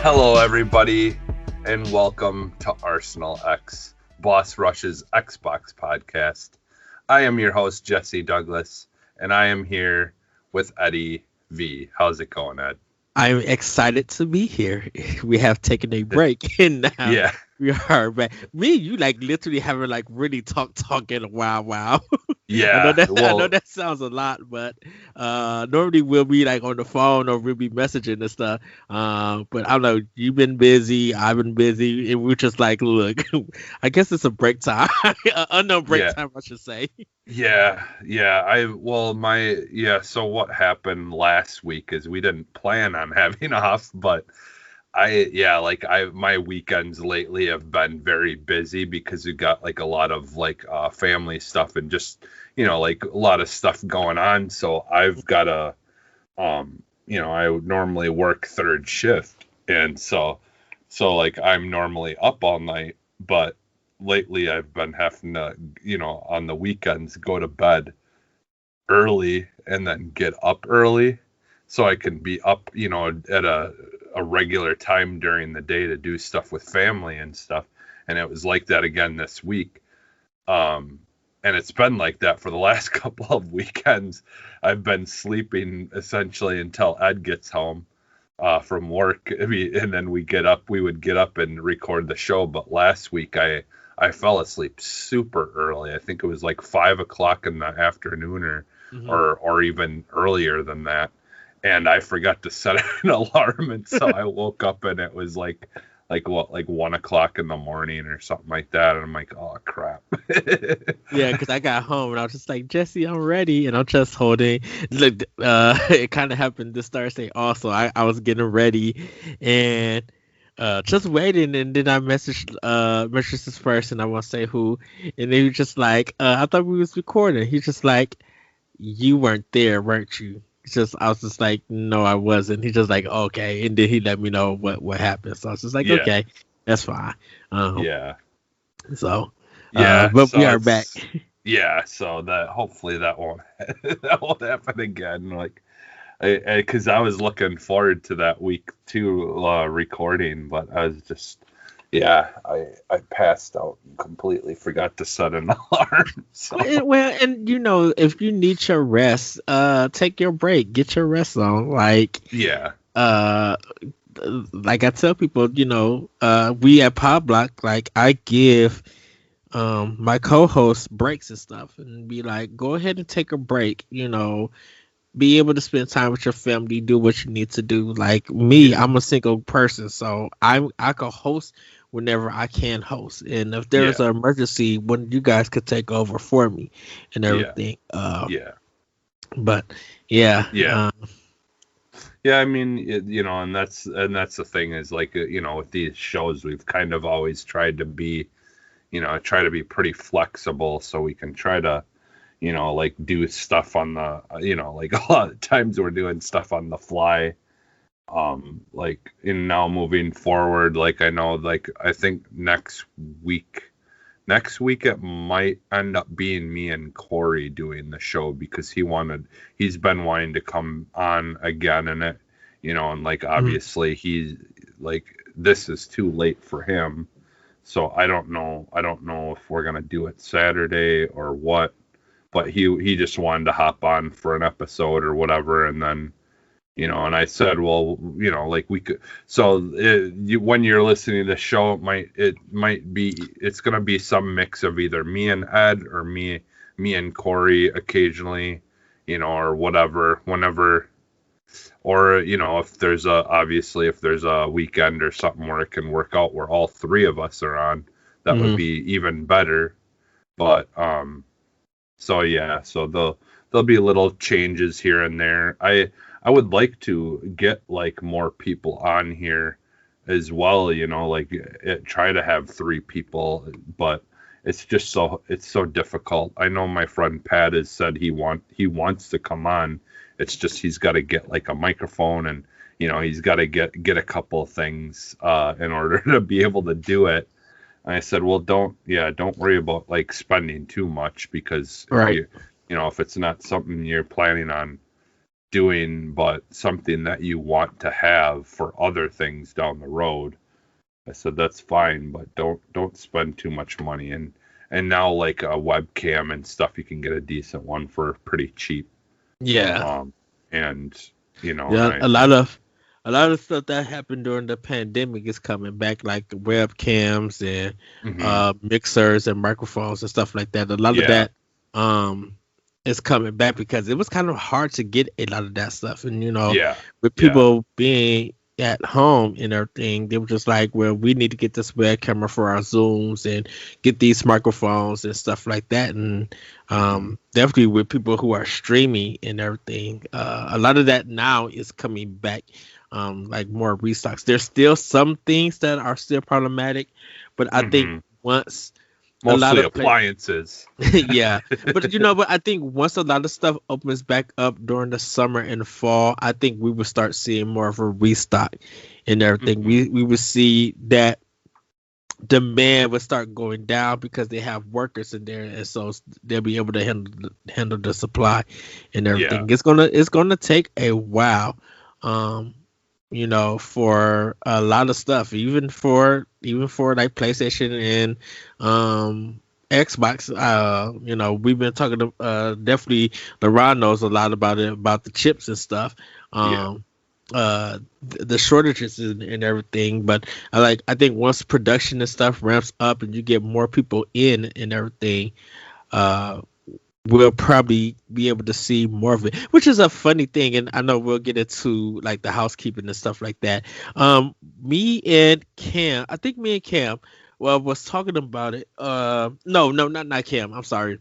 Hello, everybody, and welcome to Arsenal X, Boss Rush's Xbox podcast. I am your host, Jesse Douglas, and I am here with Eddie V. How's it going, Ed? I'm excited to be here. We have taken a break and now Yeah, we are back. Me and you like literally haven't like really talk in a while. Wow. yeah. I know Well, that sounds a lot, but normally we'll be like on the phone or we'll be messaging and stuff. But I don't know, you've been busy, I've been busy, and we're just like, look, I guess it's a break time. Unknown break yeah, time I should say. yeah. So what happened last week is we didn't plan on having off, but my weekends lately have been very busy because we got like a lot of family stuff and just like a lot of stuff going on. So I've got I would normally work third shift, and so like I'm normally up all night, but lately I've been having to on the weekends go to bed early and then get up early so I can be up, at a regular time during the day to do stuff with family and stuff. And it was like that again this week. And it's been like that for the last couple of weekends. I've been sleeping essentially until Ed gets home from work. And then we would get up and record the show. But last week I fell asleep super early. I think it was like 5 o'clock in the afternoon Hmm. or even earlier than that. And I forgot to set an alarm, and so I woke up and it was like 1 o'clock in the morning or something like that. And I'm like, oh crap. Yeah, because I got home and I was just like, Jesse, I'm ready. And I'm just holding. Look, it kind of happened this Thursday also. I was getting ready and just waiting. And then I messaged this person, I won't say who. And they were just like, I thought we was recording. He's just like, you weren't there, weren't you? It's just, I was just like, no, I wasn't. He's just like, okay. And then he let me know what happened. So I was just like, Yeah, okay, that's fine. Um, yeah, so, yeah. but we are back. So that hopefully that won't that won't happen again. Like, because I was looking forward to that week too, recording, but I was just, yeah, I passed out and completely forgot to set an alarm. So And if you need your rest, take your break, get your rest on. yeah, Uh, like I tell people, we at Pop Block, like I give my co-host breaks and stuff, and be like, go ahead and take a break. Be able to spend time with your family, do what you need to do. Like me, yeah, I'm a single person, so I can host whenever I can host. And if there's yeah, an emergency, when you guys could take over for me and yeah, everything. yeah, But yeah, yeah. Yeah, I mean, and that's the thing is like with these shows we've kind of always tried to be pretty flexible so we can try to like do stuff on the like a lot of times we're doing stuff on the fly. Like in now moving forward, like I know, like I think next week it might end up being me and Corey doing the show because he's been wanting to come on again, and and like mhm. obviously he's like this is too late for him. So I don't know if we're gonna do it Saturday or what, but he just wanted to hop on for an episode or whatever, and then and I said, well, like we could. So when you're listening to the show, it's gonna be some mix of either me and Ed or me and Corey occasionally, or whatever, whenever, or if there's a weekend or something where it can work out where all three of us are on, that would Mhm. be even better. But so yeah, so there'll be little changes here and there. I would like to get like more people on here as well, like try to have three people, but it's so difficult. I know my friend Pat has said he wants to come on. It's just he's got to get like a microphone, and he's got to get a couple of things in order to be able to do it. And I said, well, don't worry about like spending too much, because if Right. if it's not something you're planning on, doing, but something that you want to have for other things down the road. I said that's fine, but don't spend too much money. And now like a webcam and stuff, you can get a decent one for pretty cheap. Yeah. And Yeah, and a lot of stuff that happened during the pandemic is coming back, like webcams and hmm mixers and microphones and stuff like that. A lot of yeah, that um is coming back because it was kind of hard to get a lot of that stuff. And yeah, with yeah, people being at home and everything, they were just like, well, we need to get this web camera for our Zooms and get these microphones and stuff like that. And hmm definitely with people who are streaming and everything, a lot of that now is coming back, like more restocks. There's still some things that are still problematic, but I think hmm once a lot mostly of places, appliances. yeah, but but I think once a lot of stuff opens back up during the summer and fall, I think we will start seeing more of a restock and everything. hmm We will see that demand will start going down because they have workers in there, and so they'll be able to handle the supply and Yeah, everything. It's gonna take a while, um, for a lot of stuff, even for like PlayStation and Xbox. We've been talking to definitely LeRon knows a lot about it, about the chips and stuff. yeah, The shortages and everything, but I think once production and stuff ramps up and you get more people in and everything, uh we'll probably be able to see more of it, which is a funny thing. And I know we'll get into like the housekeeping and stuff like that. Me and Cam, I think me and Cam, well, was talking about it. No, not Cam. I'm sorry.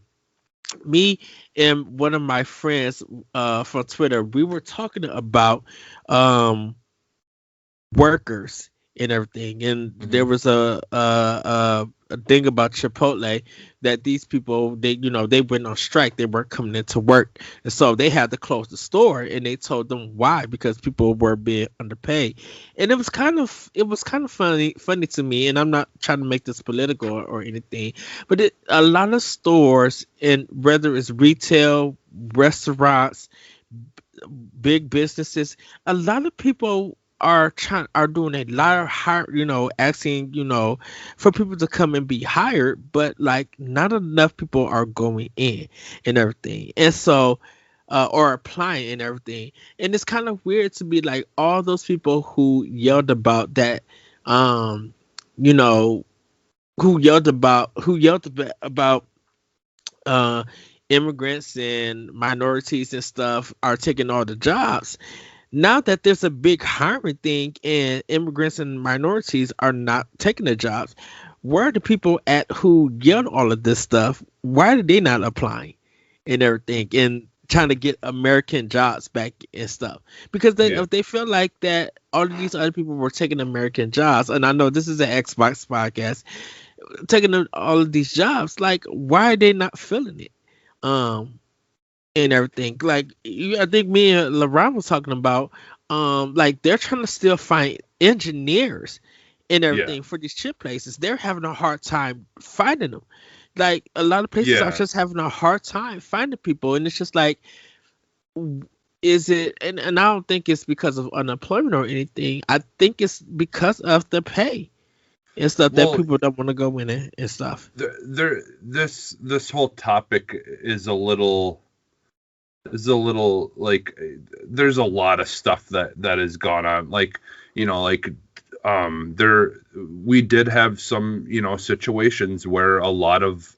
Me and one of my friends from Twitter, we were talking about um workers and everything. And there hmm was a thing about Chipotle that these people, they went on strike. They weren't coming into work, and so they had to close the store. And they told them why, because people were being underpaid. And it was kind of funny to me. And I'm not trying to make this political or anything, but a lot of stores, and whether it's retail, restaurants, big businesses, a lot of people are doing a lot of asking, for people to come and be hired, but like not enough people are going in and everything. And so or applying and everything. And it's kind of weird to be like all those people who yelled about that, you know, who yelled about uh immigrants and minorities and stuff are taking all the jobs. Now that there's a big hiring thing and immigrants and minorities are not taking the jobs, where are the people at who yelled all of this stuff? Why are they not applying and everything and trying to get American jobs back and stuff? Because yeah. if they feel like that all of these other people were taking American jobs, and I know this is an Xbox podcast, taking all of these jobs, like why are they not feeling it? Um, and everything. Like I think me and LeBron was talking about, like they're trying to still find engineers and Yeah, everything for these chip places. They're having a hard time finding them. Like a lot of places are yeah. just having a hard time finding people, and it's just like, is it? And I don't think it's because of unemployment or anything. I think it's because of the pay and stuff that Well, people don't want to go in and stuff. this whole topic is a little like there's a lot of stuff that has gone on. Like like there we did have some situations where a lot of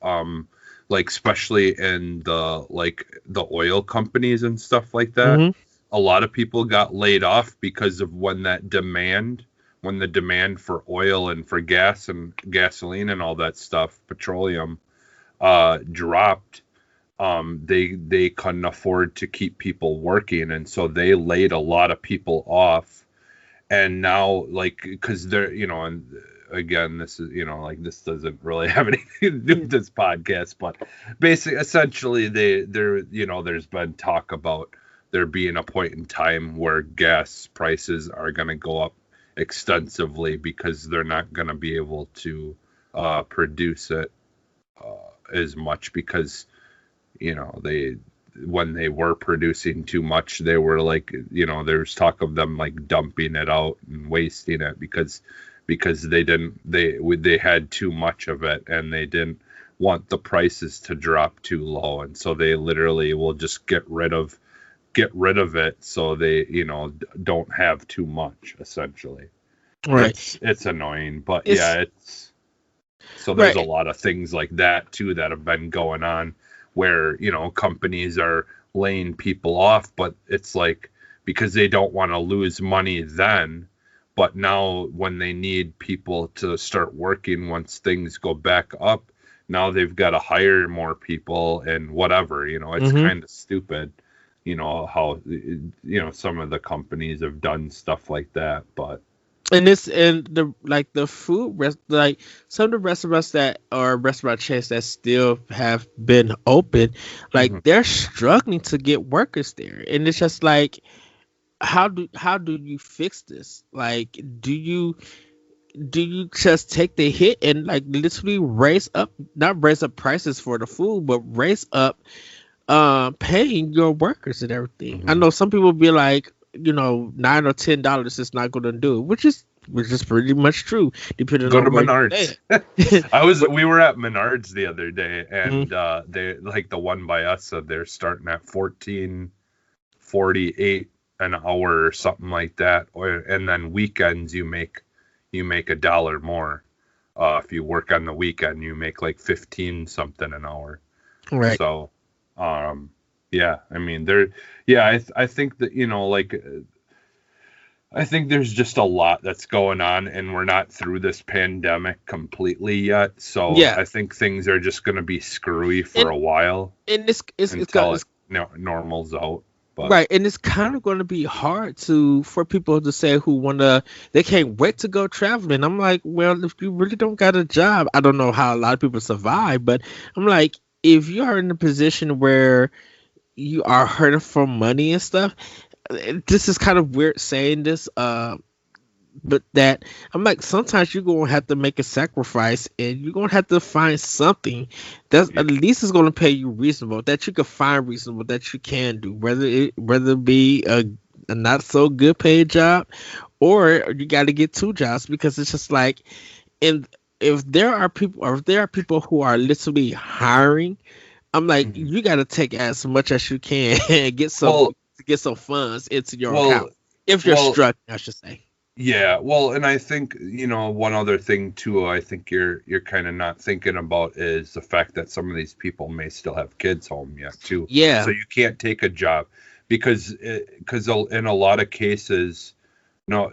like especially in the oil companies and stuff like that, Hmm. a lot of people got laid off because of when the demand for oil and for gas and gasoline and all that stuff, petroleum, dropped. They couldn't afford to keep people working, and so they laid a lot of people off. And now, like, because they're and again, this is like this doesn't really have anything to do with this podcast, but basically, essentially, there's been talk about there being a point in time where gas prices are going to go up extensively because they're not going to be able to produce it as much because they when they were producing too much, they were like, there's talk of them like dumping it out and wasting it because they had too much of it, and they didn't want the prices to drop too low, and so they literally will just get rid of it, so they don't have too much, essentially. Right. It's annoying, but It's yeah, so there's right. a lot of things like that too that have been going on where companies are laying people off, but it's like because they don't want to lose money then, but now when they need people to start working once things go back up, now they've got to hire more people and whatever. It's hmm kind of stupid, how some of the companies have done stuff like that, but And this and the like the food rest like some of the restaurants that are restaurant chains that still have been open, like mhm. they're struggling to get workers there, and it's just like how do you fix this? Like, do you just take the hit and like literally raise up, not raise up prices for the food, but raise up paying your workers and everything? I Mhm. know some people be like, $9 or $10 is not going to do it, which is pretty much true depending Go on to where you Menards. stay at. But We were at Menards the other day, mhm, and they like the one by us said they're starting at 14.48 an hour or something like that, and then weekends you make $1 more. If you work on the weekend, you make like 15 something an hour. right. So, um, yeah, I mean, yeah, I think that like I think there's just a lot that's going on, and we're not through this pandemic completely yet. So Yeah, I think things are just going to be screwy for and a while and it's got until it's it normals out. But right, and it's kind of going to be hard to for people to say who wanna they can't wait to go traveling. I'm like, well, if you really don't got a job, I don't know how a lot of people survive, but I'm like, if you are in a position where you are hurting for money and stuff, this is kind of weird saying this, but that I'm like, sometimes you're gonna have to make a sacrifice, and you're gonna have to find something that's yeah, at least is gonna pay you reasonable, that you can find reasonable, that you can do, whether it be a not so good paid job, or you got to get two jobs, because it's just like, and if there are people who are literally hiring, I'm like, mhm. you got to take as much as you can and well, get some funds into your well, account if you're well, struggling, I should say. yeah, well, and I think one other thing too. I think you're kind of not thinking about is the fact that some of these people may still have kids home yet too. So Yeah. you can't take a job because in a lot of cases, no,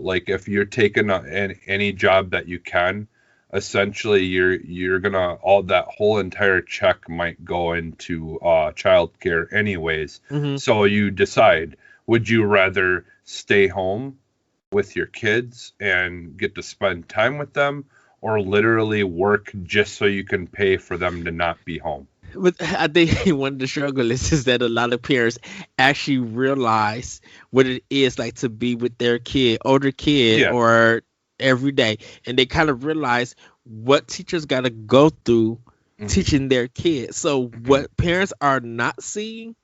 like if you're taking any job that you can, essentially you're gonna all that whole entire check might go into childcare anyways. hmm So you decide, would you rather stay home with your kids and get to spend time with them, or literally work just so you can pay for them to not be home? But I think one of the struggle is that a lot of parents actually realize what it is like to be with their older kid, Yeah. or every day, and they kind of realize what teachers got to go through Hmm. teaching their kids. So Hmm. what parents are not seeing,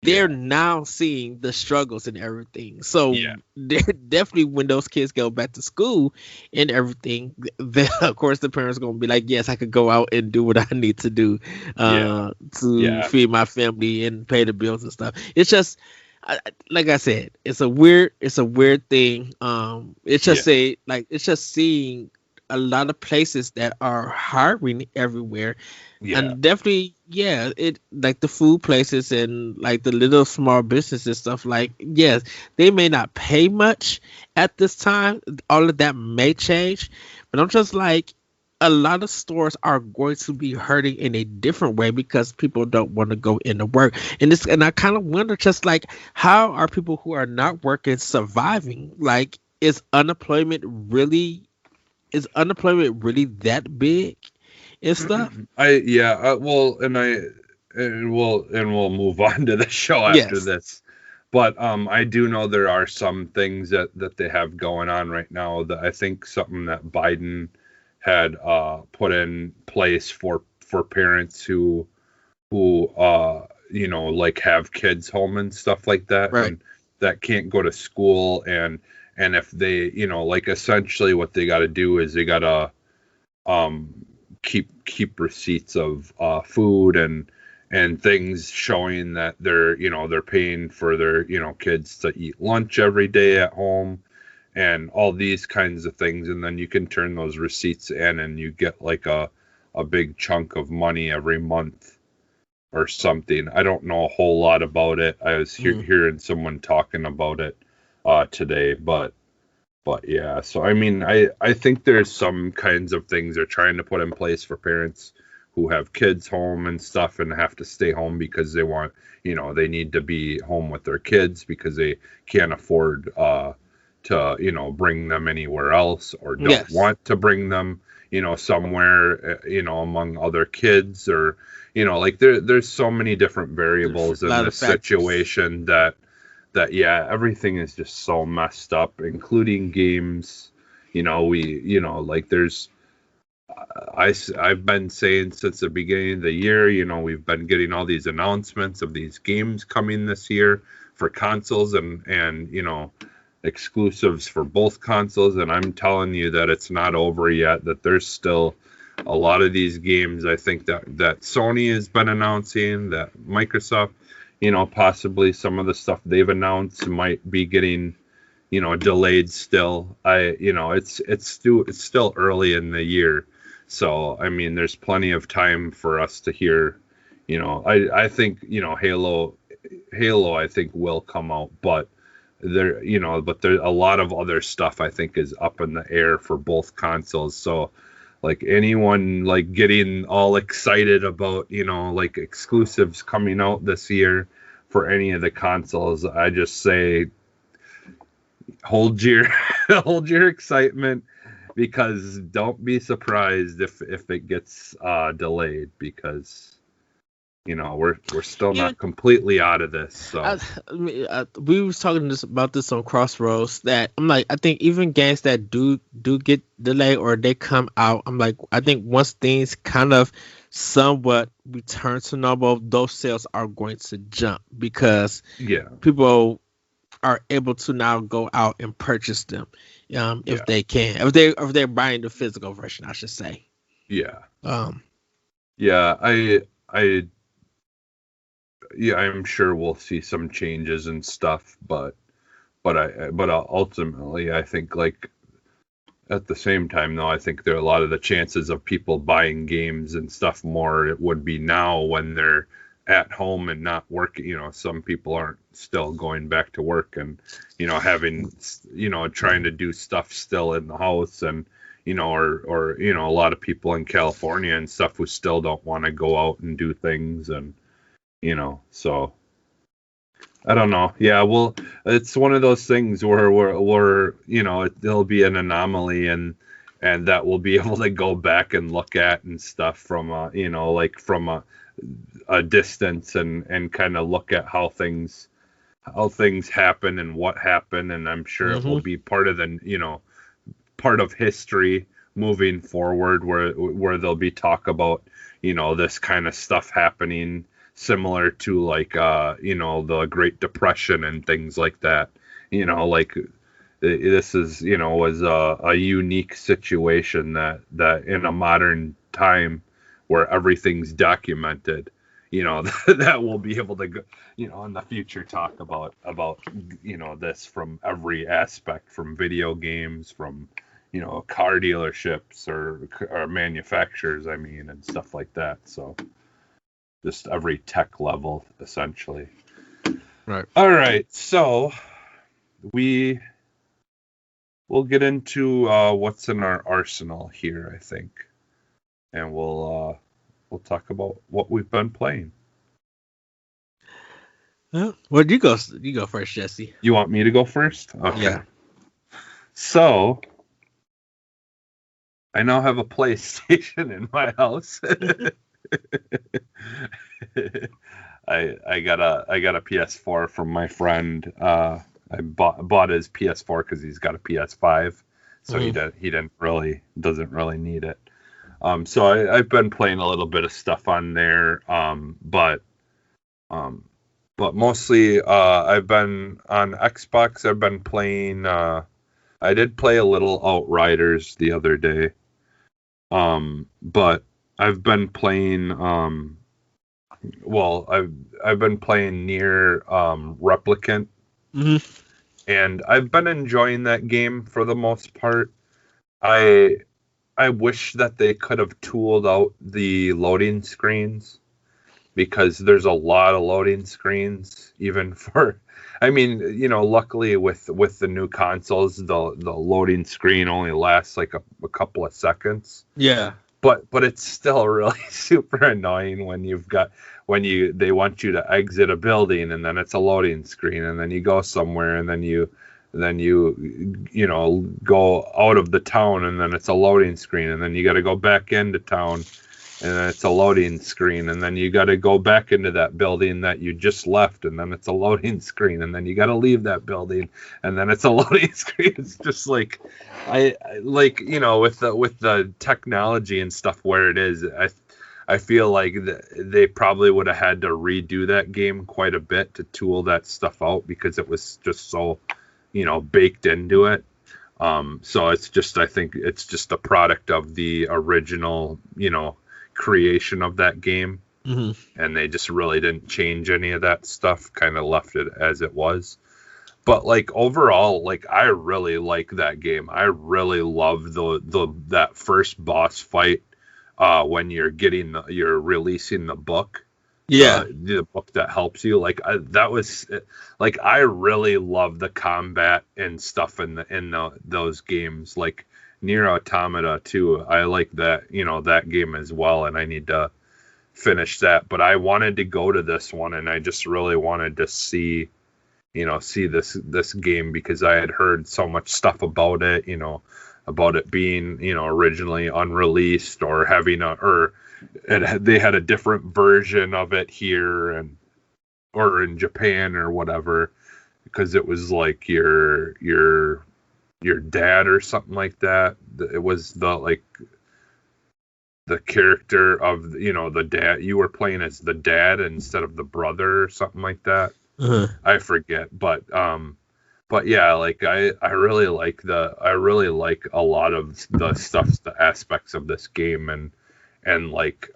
they're Yeah. now seeing the struggles and everything. So Yeah. they're definitely, when those kids go back to school and everything, then of course the parents are gonna be like, yes, I could go out and do what I need to do, Yeah. to Yeah. feed my family and pay the bills and stuff. It's just, like I said, it's a weird thing. It's just Yeah. it's just seeing a lot of places that are hiring everywhere, Yeah. and definitely, yeah, it like the food places and like the little small businesses stuff, like, yes, they may not pay much at this time, all of that may change, but I'm just like, a lot of stores are going to be hurting in a different way because people don't want to go into work, and I kind of wonder, just like, how are people who are not working surviving? Like, is unemployment really that big and stuff? I yeah, well, and we'll move on to the show after Yes. this. But I do know there are some things that they have going on right now that I think something that Biden had put in place for parents who like have kids home and stuff like that, Right. and that can't go to school, and if they, like essentially what they got to do is they got to um keep receipts of food and things showing that they're paying for their kids to eat lunch every day at home and all these kinds of things, and then you can turn those receipts in and you get like a big chunk of money every month or something. I don't know a whole lot about it. I was hearing someone talking about it today, but yeah. So I mean, I think there's some kinds of things they're trying to put in place for parents who have kids home and stuff and have to stay home because they want, they need to be home with their kids because they can't afford to, bring them anywhere else or don't Yes. want to bring them, somewhere, among other kids or, like there's so many different variables A in lot of this factors. situation that yeah, everything is just so messed up, including games. Like there's I've been saying since the beginning of the year, we've been getting all these announcements of these games coming this year for consoles and exclusives for both consoles, and I'm telling you that it's not over yet, that there's still a lot of these games I think that Sony has been announcing, that Microsoft, possibly some of the stuff they've announced might be getting, delayed still. It's still early in the year. So, I mean, there's plenty of time for us to hear, I think, Halo, I think will come out, but there's a lot of other stuff I think is up in the air for both consoles. So, like anyone like getting all excited about, like exclusives coming out this year for any of the consoles, I just say hold your hold your excitement because don't be surprised if it gets delayed because we're still Even not completely out of this. So we was talking about this on Crossroads that I'm like, I think even games that do get delayed or they come out, I'm like, I think once things kind of somewhat return to normal, those sales are going to jump because yeah, people are able to now go out and purchase them, yeah, if they can, if they're buying the physical version, I should say. yeah, Um, yeah. I yeah, I'm sure we'll see some changes and stuff, but ultimately, I think like at the same time, though, I think there are a lot of the chances of people buying games and stuff more it would be now when they're at home and not working. Some people aren't still going back to work and, having, trying to do stuff still in the house and, or, a lot of people in California and stuff who still don't want to go out and do things and, so I don't know. Yeah, well, it's one of those things where there'll be an anomaly and that we'll be able to go back and look at and stuff from like from a distance and kind of look at how things happen and what happened, and I'm sure it will mhm. be part of the part of history moving forward where there'll be talk about this kind of stuff happening similar to like the Great Depression and things like that. Like this is was a unique situation that in a modern time where everything's documented, that we'll be able to go, in the future talk about this from every aspect, from video games, from car dealerships or manufacturers, I mean, and stuff like that. So just every tech level, essentially. Right. All right, so we we'll get into what's in our arsenal here, I think, and we'll talk about what we've been playing. Well, you go first, Jesse. You want me to go first? Okay. Yeah. So I now have a PlayStation in my house. I got a PS4 from my friend. I bought his PS4 because he's got a PS5, so he Mhm. doesn't really need it. So I've been playing a little bit of stuff on there, but Um, but mostly, I've been on Xbox. I've been playing. I did play a little Outriders the other day. But I've been playing. Well, I've been playing near Replicant, Hmm. and I've been enjoying that game for the most part. I I wish that they could have tooled out the loading screens because there's a lot of loading screens even for I mean, luckily with the new consoles, the loading screen only lasts like a couple of seconds. Yeah. But it's still really super annoying when they want you to exit a building and then it's a loading screen and then you go somewhere and then you go out of the town and then it's a loading screen and then you got to go back into town and then it's a loading screen and then you got to go back into that building that you just left and then it's a loading screen and then you got to leave that building and then it's a loading screen. It's just like I like with the technology and stuff where it is. I feel like they probably would have had to redo that game quite a bit to tool that stuff out because it was just so baked into it. So I think it's just a product of the original creation of that game, Hmm. and they just really didn't change any of that stuff, kind of left it as it was. But like overall, like I really like that game. I really love the that first boss fight when you're releasing the book, Yeah. the book that helps you. That was like I really love the combat and stuff in those games. Like Nier Automata too. I like that game as well, and I need to finish that. But I wanted to go to this one, and I just really wanted to see this game because I had heard so much stuff about it. About it being originally unreleased or they had a different version of it here or in Japan or whatever because it was like your dad or something like that. It was the character of the dad. You were playing as the dad instead of the brother or something like that. Uh-huh. I forget, but yeah, like I really like a lot of the aspects of this game and like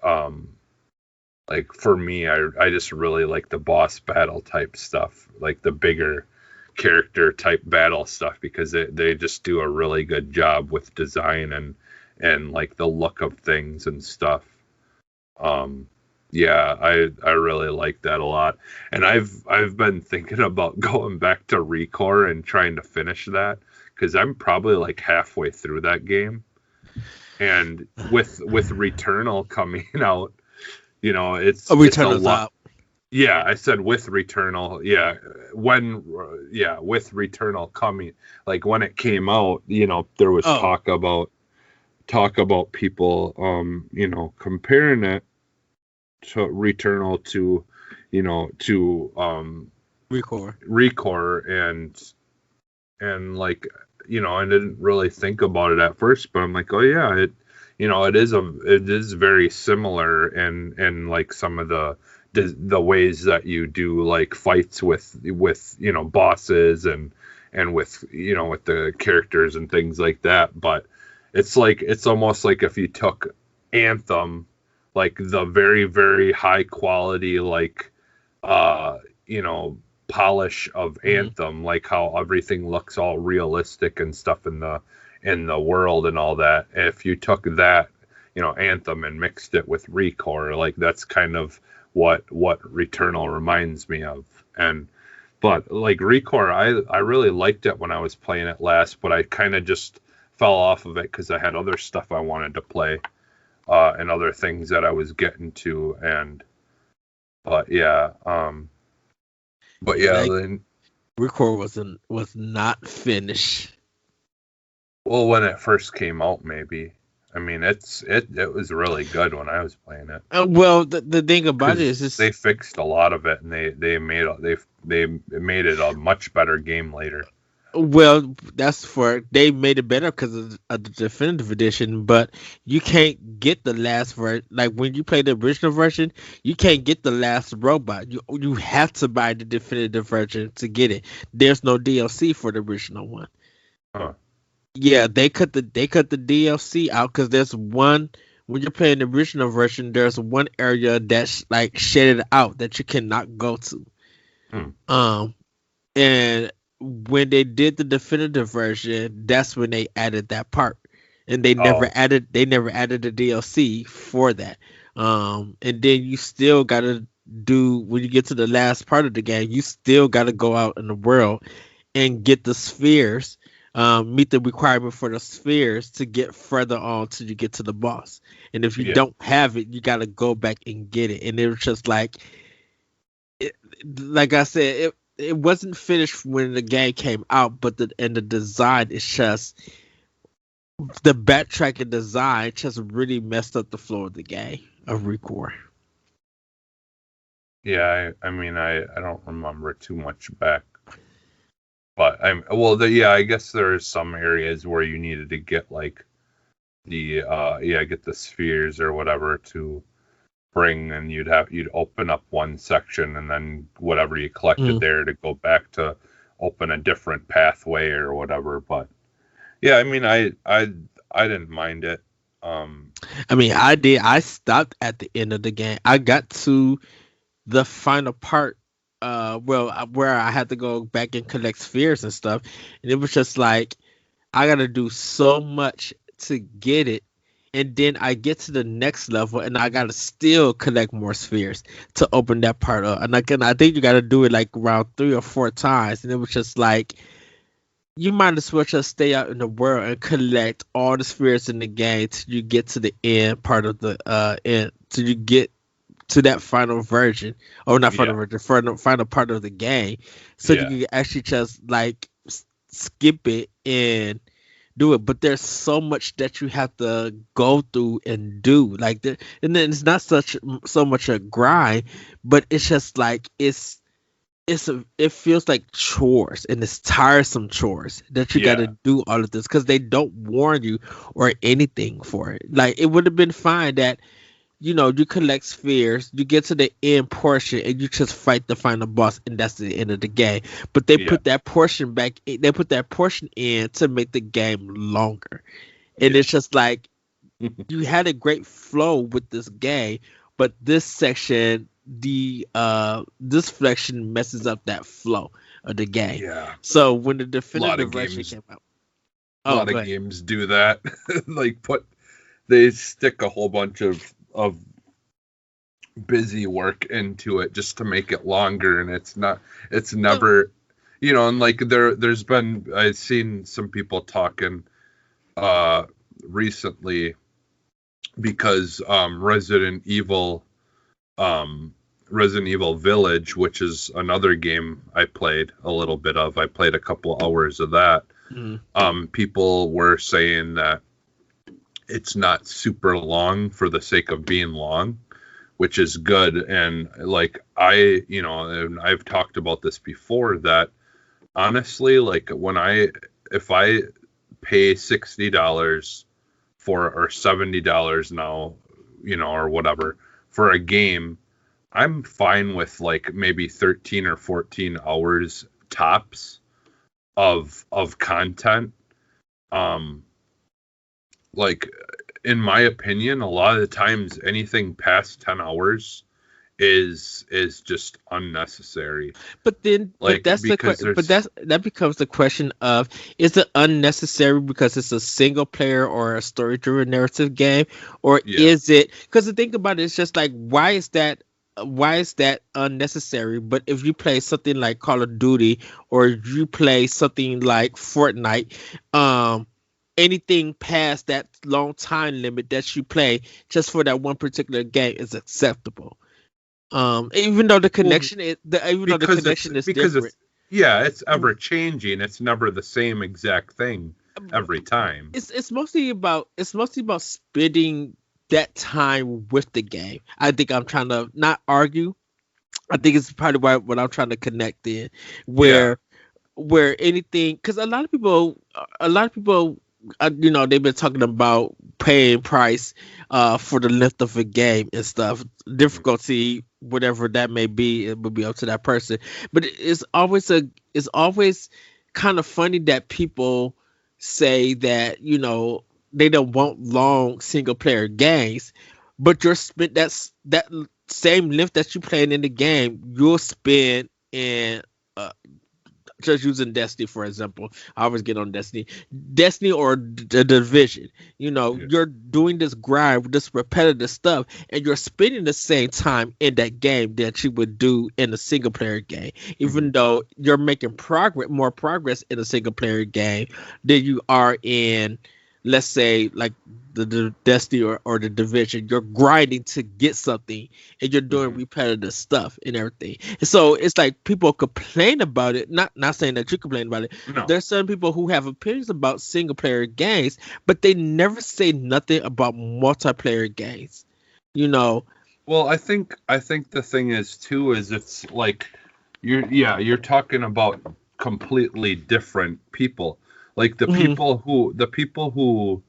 for me, I just really like the boss battle type stuff, like the bigger character type battle stuff because they just do a really good job with design and like the look of things and stuff. Um, yeah, I really like that a lot, and I've been thinking about going back to Recore and trying to finish that because I'm probably like halfway through that game, and with Returnal coming out, A it's a Returnal's lot. out. Yeah, I said with Returnal. Yeah, with Returnal coming, like when it came out, there was Oh, talk about people, comparing it to Returnal to Recore. Recore and like I didn't really think about it at first, but I'm like, oh yeah, it is very similar in like some of the ways that you do like fights with bosses and with the characters and things like that, but it's almost like if you took Anthem, like the very very high quality like uh you know polish of Hmm. Anthem, like how everything looks all realistic and stuff in the world and all that. If you took that Anthem and mixed it with Recore, like that's kind of what Returnal reminds me of. And but like Recore, I really liked it when I was playing it last, but I kind of just fell off of it because I had other stuff I wanted to play, and other things that I was getting to. And but yeah, Yeah, that then Recore was not finished. well, when it first came out, maybe. I mean, it was really good when I was playing it Well, the thing about it is because just they fixed a lot of it and they made it a much better game later. Well, that's for they made it better because of the definitive edition, but you can't get the last version. Like when you play the original version, you can't get the last robot. You have to buy the definitive version to get it. There's no DLC for the original one. Huh. Yeah, they cut the DLC out because there's one when you're playing the original version. There's one area that's like shaded out that you cannot go to. Hmm. Um, and when they did the definitive version, that's when they added that part, and Oh, they never added the DLC for that. And then you still gotta do when you get to the last part of the game, you still gotta go out in the world and get the spheres, meet the requirement for the spheres to get further on till you get to the boss. And if you yeah. don't have it, you gotta go back and get it. And it was just it, like I said, it wasn't finished when the game came out, but the design is just the backtracking design just really messed up the flow of the game of Recore. Yeah, I mean, I don't remember too much back, but well, yeah, I guess there's some areas where you needed to get like get the spheres or whatever to bring, and you'd open up one section and then whatever you collected Mm. there to go back to open a different pathway or whatever. But yeah, I mean, I didn't mind it. Um, I mean, I did. I stopped at the end of the game. I got to the final part, where I had to go back and collect spheres and stuff, and it was just like I gotta do so much to get it, and then I get to the next level and I gotta still collect more spheres to open that part up. And I think you gotta do it like around 3 or 4 times, and it was just like you might as well just stay out in the world and collect all the spheres in the game till you get to the end part of the end till you get to that final version, or not final yeah, version, final part of the game, so you yeah, can actually just like skip it and do it. But there's so much that you have to go through and do, like and then it's not so much a grind, but it's just like it feels like chores, and it's tiresome chores that you got to yeah, do all of this because they don't warn you or anything for it. Like it would have been fine that you collect spheres, you get to the end portion, and you just fight the final boss, and that's the end of the game. But they yeah, put that portion back. They put that portion in to make the game longer, and yeah. it's just like you had a great flow with this game, but this section, this flexion messes up that flow of the game. Yeah, So when the a lot definitive of version games, came out, a oh, lot go of ahead. games do that. Like they stick a whole bunch of busy work into it just to make it longer, and it's No, never, and like there's been, I've seen some people talking uh recently because um Resident Evil Village, which is another game I played a little bit of. I played a couple hours of that. mm, People were saying that it's not super long for the sake of being long, which is good. And like and I've talked about this before, that honestly, like if I pay $60 for, or $70 now, or whatever, for a game, I'm fine with like maybe 13 or 14 hours tops of content. Um, like in my opinion, a lot of the times anything past 10 hours is just unnecessary. but Like that's because there's that becomes the question of, is it unnecessary because it's a single player or a story driven narrative game, or yeah, is it because the thing about it is just like why is that unnecessary? But if you play something like Call of Duty, or you play something like Fortnite, um anything past that long time limit that you play just for that one particular game is acceptable. Even though well, even though the connection is because different. it's yeah, it's ever changing. It's never the same exact thing every time. It's mostly about spending that time with the game. I think I'm trying to not argue. I think it's probably what I'm trying to connect in, Yeah, where where anything, because a lot of people, they've been talking about paying price for the length of a game and stuff, difficulty, whatever that may be. It would be up to that person, but it's always kind of funny that people say that they don't want long single player games, but you're spent that same length that you playing in the game, you'll spend in uh, just using Destiny for example. I always get on Destiny or the Division. Yeah. You're doing this grind, this repetitive stuff, and you're spending the same time in that game that you would do in a single player game. Even though you're making more progress in a single player game than you are in, let's say, like the Destiny or the Division. You're grinding to get something, and you're doing Mhm. repetitive stuff and everything. And so it's like people complain about it. Not saying that you complain about it. No. There's some people who have opinions about single player games, but they never say nothing about multiplayer games. You know. Well, I think the thing is too is it's like you're talking about completely different people. Like Mhm. the people who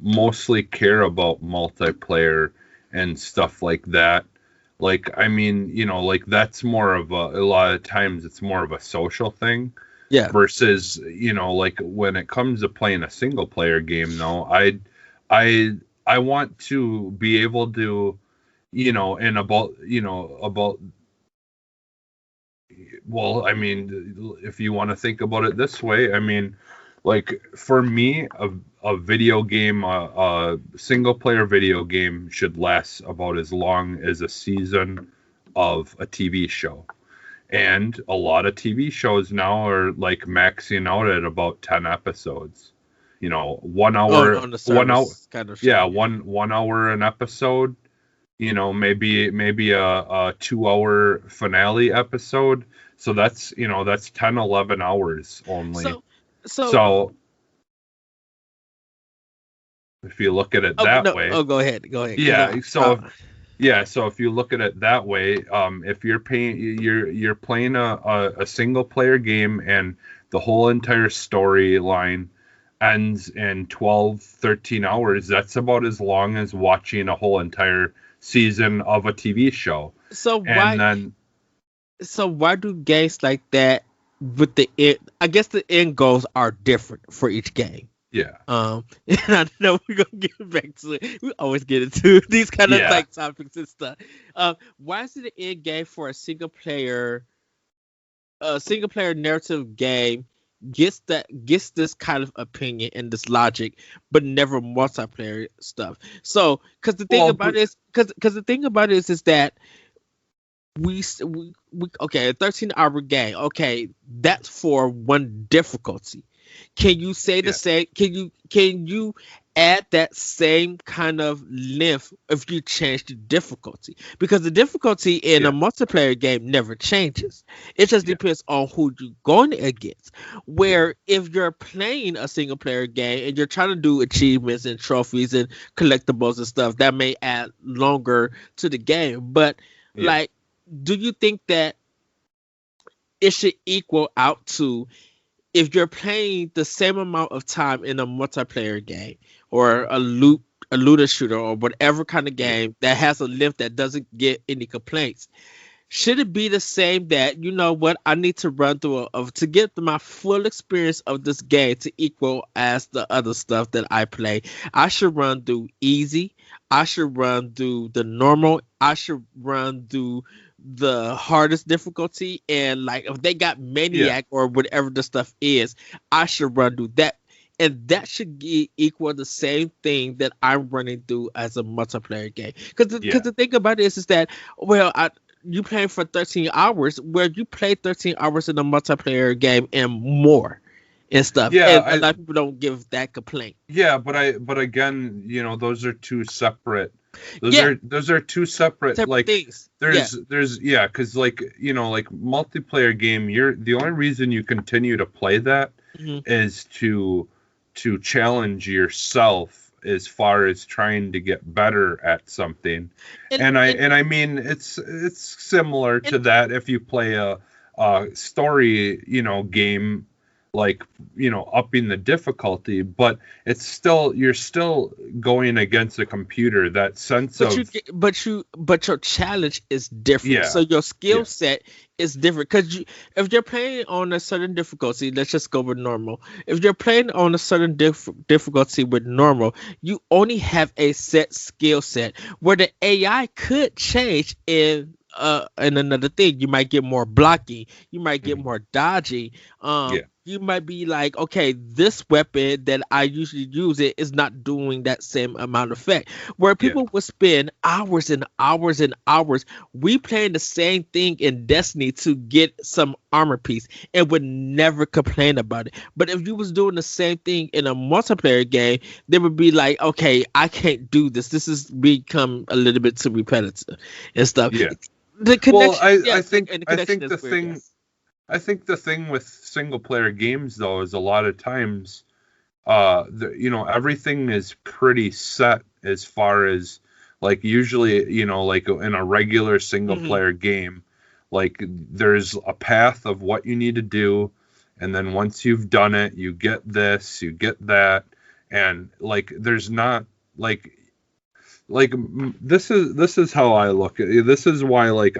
mostly care about multiplayer and stuff like that. Like I mean, like that's more of a lot of times it's more of a social thing Yeah. versus, like when it comes to playing a single player game though, I I want to be able to, and about well, I mean, if you want to think about it this way, I mean, like for me, a video game, a single player video game should last about as long as a season of a TV show. And a lot of TV shows now are like maxing out at about 10 episodes. 1 hour, On the 1 hour, service kind of yeah, show. Yeah. one hour an episode. Maybe a 2 hour finale episode. So that's 10, 11 hours only. So so So if you look at it oh that no way, oh go ahead because yeah. So if you look at it that way, if you're playing a single player game and the whole entire storyline ends in 12, 13 hours, that's about as long as watching a whole entire season of a TV show. so And why then So why do games like that with the end? I guess the end goals are different for each game. yeah. And I know we're gonna get back to it. We always get into these kind of Yeah. like topics and stuff. Why is it an end game for a single player narrative game gets this kind of opinion and this logic, but never multiplayer stuff? So, because the thing Well, about but it is, because the thing about it is that we okay, a 13-hour game, okay, that's for one difficulty. Can you say the yeah, same? Can you add that same kind of length if you change the difficulty? Because the difficulty in a yeah, multiplayer game never changes. It just yeah, depends on who you're going against. yeah, Where if you're playing a single player game and you're trying to do achievements and trophies and collectibles and stuff, that may add longer to the game. But yeah, like, do you think that it should equal out to if you're playing the same amount of time in a multiplayer game or a looter shooter or whatever kind of yeah, game that has a lift that doesn't get any complaints? Should it be the same that what I need to run through to get my full experience of this game to equal as the other stuff that I play? I should run through easy. I should run through the normal. I should run through the hardest difficulty. And like if they got yeah, maniac or whatever the stuff is, I should run through that. And that should equal the same thing that I'm running through as a multiplayer game. Because yeah, the thing about it is that, well, you playing for 13 hours where you play 13 hours in a multiplayer game and more and stuff, yeah. and a lot of people don't give that complaint. Yeah, but again, those are two separate. Those Yeah, are those are two separate. separate Like things. Yeah. there's yeah, because like like multiplayer game, you're the only reason you continue to play that Hmm. is to challenge yourself as far as trying to get better at something. and And I and and I mean it's similar to and that if you play a story, game, like, upping the difficulty, but you're still going against a computer. That sense But of, but your challenge is different. So yeah, your skill yeah, set is different. Because if you're playing on a certain difficulty, let's just go with normal. If you're playing on a certain difficulty with normal, you only have a set skill set where the AI could change in another thing. You might get more blocking, you might get mhm, more dodging. yeah, You might be like, okay, this weapon that I usually use it is not doing that same amount of effect. Where yeah, people would spend hours and hours and hours replaying the same thing in Destiny to get some armor piece and would never complain about it. But if you was doing the same thing in a multiplayer game, they would be like, okay, I can't do this. This has become a little bit too repetitive and stuff. yeah. The Well, connection, I yes, think and the I connection think is the weird, thing yes. I think the thing with single player games though is a lot of times everything is pretty set as far as, like, usually, like in a regular single Hmm. player game, like there's a path of what you need to do, and then once you've done it, you get this, you get that, and like there's not this is how I look at it. This is why, like,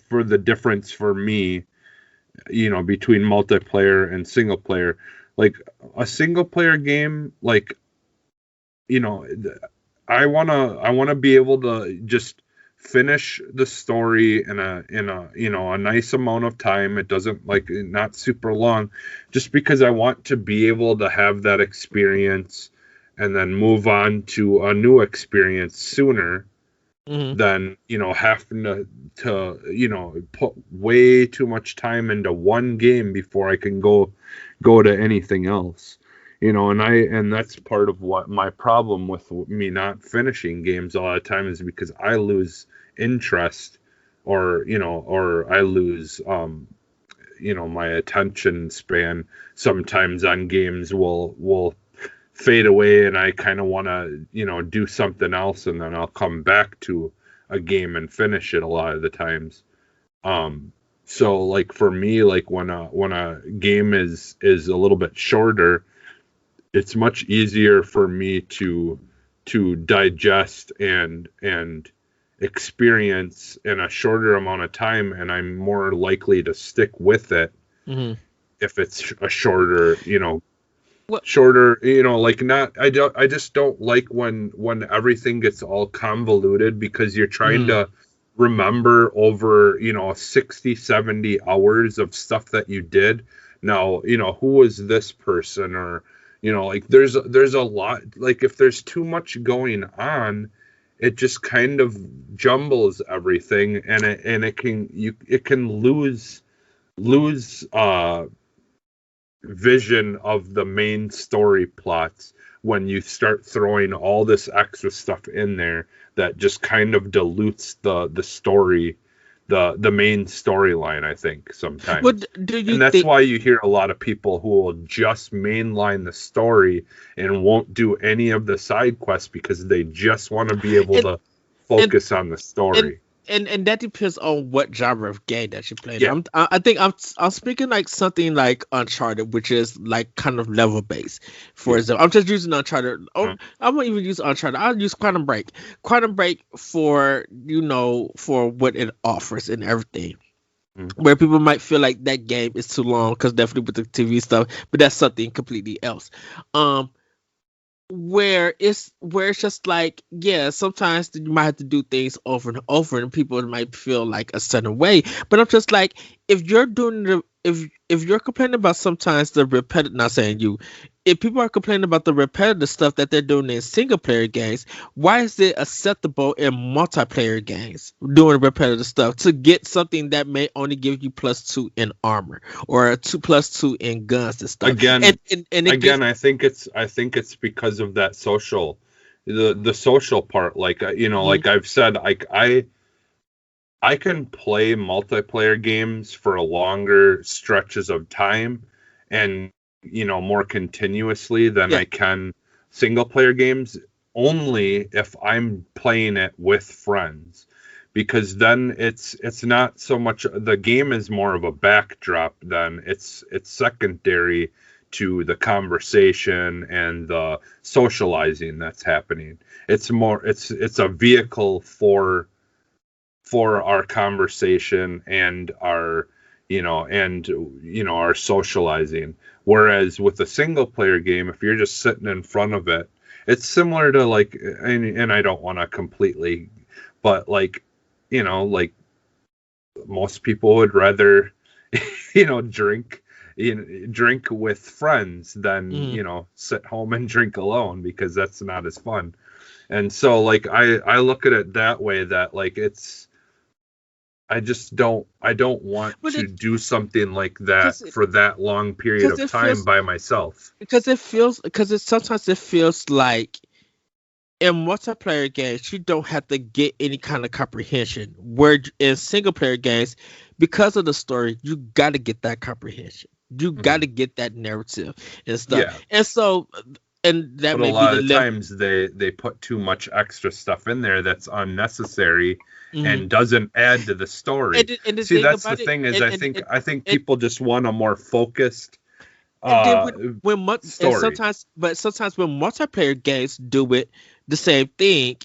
for the difference for me, between multiplayer and single player. Like a single player game, like, you know, I wanna be able to just finish the story in a a nice amount of time. It doesn't, like, not super long, just because I want to be able to have that experience and then move on to a new experience sooner Hmm. than having to put way too much time into one game before I can go to anything else. And that's part of what my problem with me not finishing games a lot of time is, because I lose interest, or I lose my attention span sometimes on games will fade away, and I kind of want to do something else, and then I'll come back to a game and finish it a lot of the times. So, like, for me, like, when a game is a little bit shorter, it's much easier for me to digest and experience in a shorter amount of time, and I'm more likely to stick with it Hmm. if it's a shorter, What? like, not, I just don't like when everything gets all convoluted, because you're trying Hmm. to remember over 60, 70 hours of stuff that you did. Now, who was this person, or like, there's a lot, like, if there's too much going on, it just kind of jumbles everything, and it can lose vision of the main story plots when you start throwing all this extra stuff in there that just kind of dilutes the story, the main storyline, I think, sometimes. Do you And that's think? why you hear a lot of people who will just mainline the story and won't do any of the side quests, because they just want to be able And to and focus on the and story. and that depends on what genre of game that you play. Yeah. I think I'm speaking like something like Uncharted, which is like kind of level based. For Yeah. example, I'm just using Uncharted. Or Uh, I won't even use Uncharted. I'll use Quantum Break. Quantum Break for for what it offers and everything. mm, Where people might feel like that game is too long because definitely with the TV stuff, but that's something completely else. Um, where it's just like, yeah, sometimes you might have to do things over and over and people might feel like a certain way, but I'm just like, if you're doing the if you're complaining about sometimes the repetitive, not saying you, if people are complaining about the repetitive stuff that they're doing in single player games, why is it acceptable in multiplayer games doing repetitive stuff to get something that may only give you +2 in armor or a 2 +2 in guns and stuff, again and it gives. again I think it's because of that the social part, like, Mhm. like I've said, I can play multiplayer games for longer stretches of time, and more continuously than Yeah. I can single player games, only if I'm playing it with friends, because then it's not so much, the game is more of a backdrop than it's secondary to the conversation and the socializing that's happening. It's more, it's a vehicle for our conversation and our, our socializing. Whereas with a single player game, if you're just sitting in front of it, it's similar to like, and I don't want to completely, but like, like most people would rather, drink, drink with friends than, sit home and drink alone, because that's not as fun. And so like, I look at it that way, that like, I don't want to do something like that for that long period of time by myself. Because sometimes it feels like in multiplayer games, you don't have to get any kind of comprehension. Where in single player games, because of the story, you got to get that comprehension. You got to get that narrative and stuff. Yeah. And so, and that may a lot of times they put too much extra stuff in there that's unnecessary and doesn't add to the story. And see, that's the thing is, I think people just want a more focused story. Sometimes when multiplayer games do it the same thing,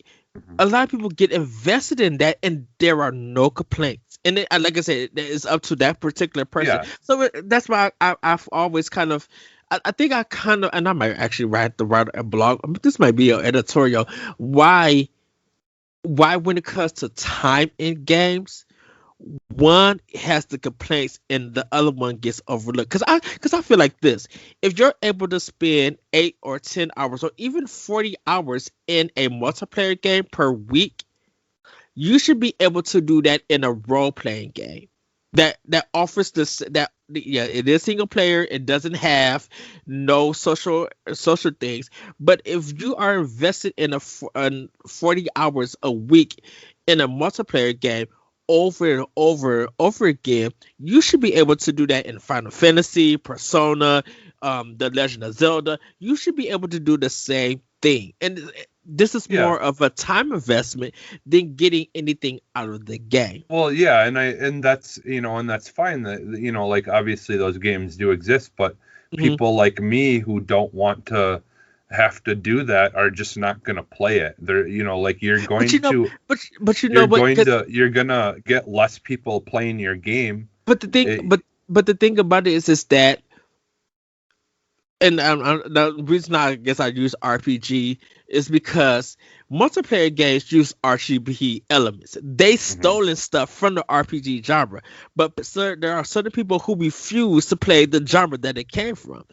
a lot of people get invested in that, and there are no complaints. And like I said, it's up to that particular person. Yeah. So that's why I've always kind of, I think I kind of, and I might actually write a blog. This might be an editorial. Why when it comes to time in games, one has the complaints and the other one gets overlooked? Because I feel like this: if you're able to spend 8 or 10 hours or even 40 hours in a multiplayer game per week, you should be able to do that in a role-playing game that offers this, that it is single player. It doesn't have no social things. But if you are invested in 40 hours a week in a multiplayer game over and over again, you should be able to do that in Final Fantasy, Persona, The Legend of Zelda. You should be able to do the same thing. And this is more of a time investment than getting anything out of the game. Well, yeah, and that's, and that's fine. That, like, obviously those games do exist, but people like me who don't want to have to do that are just not going to play it. They're, like, you're going you're gonna get less people playing your game. But the thing, but the thing about it is that, and the reason I guess I use RPG is because multiplayer games use RPG elements. They stolen stuff from the RPG genre, but there are certain people who refuse to play the genre that it came from.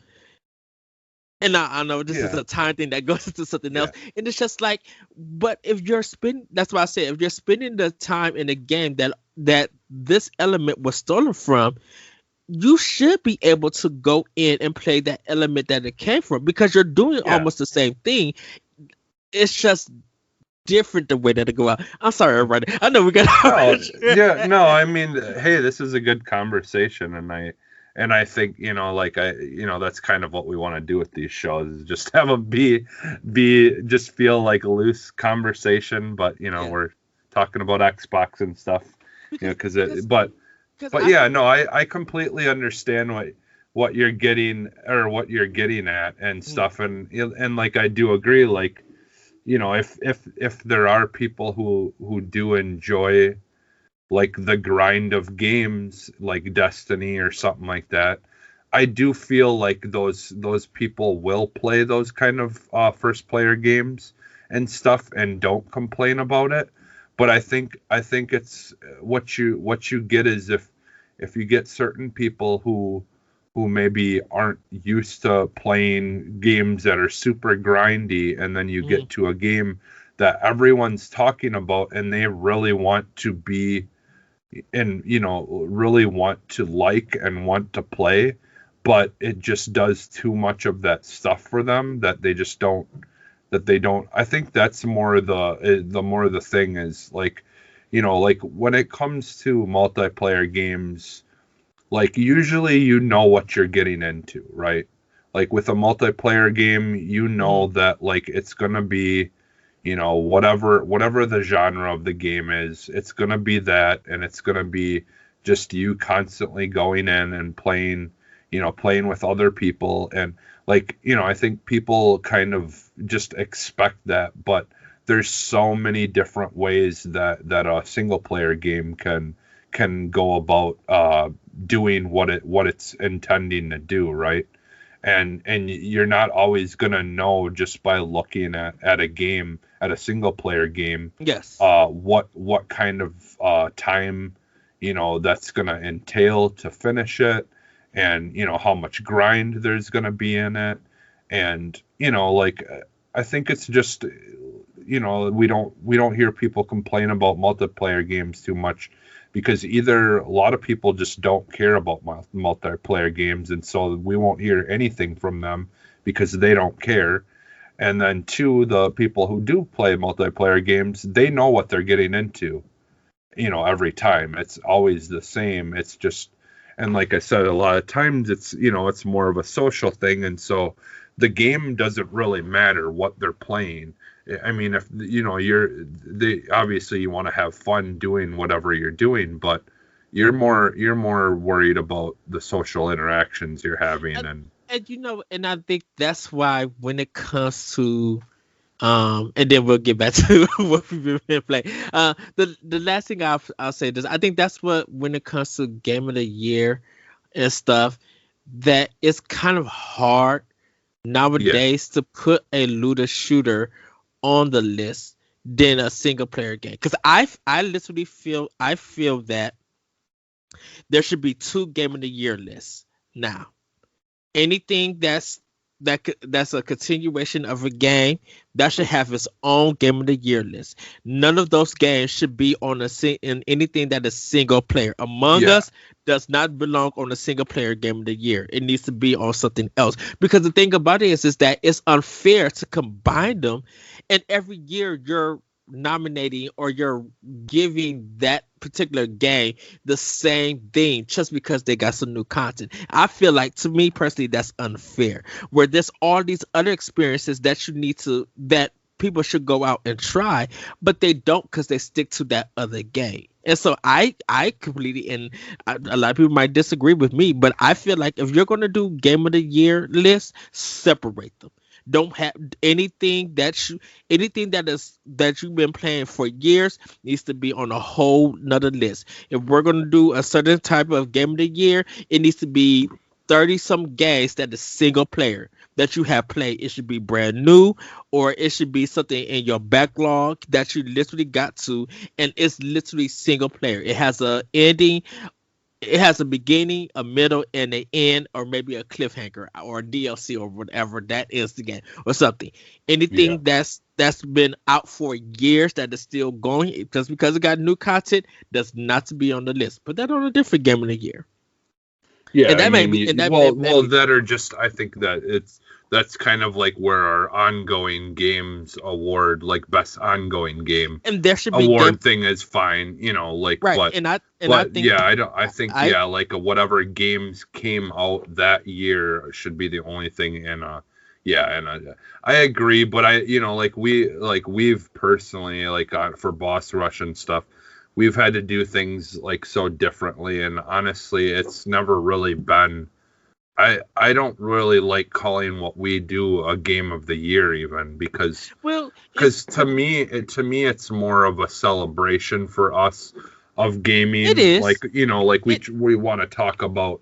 And I know this is a time thing that goes into something else. And it's just like, but if you're that's why I say, if you're spending the time in a game that this element was stolen from, you should be able to go in and play that element that it came from, because you're doing almost the same thing. It's just different the way that it go out. I'm sorry, everybody. I know we got. I mean, hey, this is a good conversation, and I think, that's kind of what we want to do with these shows, is just have them be just feel like a loose conversation, but we're talking about Xbox and stuff, I completely understand what you're getting, or what you're getting at and stuff, and like, I do agree, like, if there are people who do enjoy, like, the grind of games like Destiny or something like that, I do feel like those people will play those kind of first player games and stuff and don't complain about it. But I think it's what you get is, if you get certain people who maybe aren't used to playing games that are super grindy, and then you get to a game that everyone's talking about and they really want to be, and really want to like and want to play, but it just does too much of that stuff for them that they don't. I think that's more the thing is, like, like, when it comes to multiplayer games, like, usually what you're getting into, right? Like, with a multiplayer game, that, like, it's gonna be, whatever the genre of the game is, it's gonna be that, and it's gonna be just you constantly going in and playing, playing with other people. And like, I think people kind of just expect that, but there's so many different ways that a single player game can go about doing what it's intending to do, right? And you're not always gonna know just by looking at a game, at a single player game, Yes. what kind of time that's gonna entail to finish it, and how much grind there's gonna be in it. And like, I think it's just, we don't hear people complain about multiplayer games too much, because either a lot of people just don't care about multiplayer games, and so we won't hear anything from them because they don't care. And then two, the people who do play multiplayer games, they know what they're getting into, every time. It's always the same. It's just, and like I said, a lot of times it's more of a social thing, and so the game doesn't really matter what they're playing. I mean, if obviously you want to have fun doing whatever you're doing, but you're more worried about the social interactions you're having. And I think that's why when it comes to and then we'll get back to what we've been playing. The last thing I'll say is I think that's what, when it comes to game of the year and stuff, that it's kind of hard nowadays to put a looter shooter on the list than a single player game, because I literally feel that there should be two game of the year lists now. Anything that's a continuation of a game, that should have its own game of the year list. None of those games should be on in anything that is single player. Among Us does not belong on a single player game of the year. It needs to be on something else, because the thing about it is that it's unfair to combine them, and every year you're nominating or you're giving that particular game the same thing just because they got some new content. I feel like, to me personally, that's unfair, where there's all these other experiences that people should go out and try, but they don't, because they stick to that other game. And so I completely, and a lot of people might disagree with me, but I feel like if you're going to do game of the year lists, separate them. Don't have anything that you've been playing for years needs to be on a whole nother list. If we're gonna do a certain type of game of the year, it needs to be 30 some games that is single player that you have played. It should be brand new, or it should be something in your backlog that you literally got to, and it's literally single player. It has a ending. It has a beginning, a middle, and an end, or maybe a cliffhanger or a DLC or whatever that is the game or something. Anything that's been out for years that is still going, just because it got new content, does not to be on the list. Put that on a different game of the year. Yeah, and that that are just, I think that's kind of like where our ongoing games award, like best ongoing game, and there should be award thing is fine, like, right. I think like whatever games came out that year should be the only thing. And I agree, but we've personally, for Boss Rush and stuff, we've had to do things like so differently, and honestly, it's never really been. I don't really like calling what we do a game of the year, even because to me it's more of a celebration for us of gaming. It is we want to talk about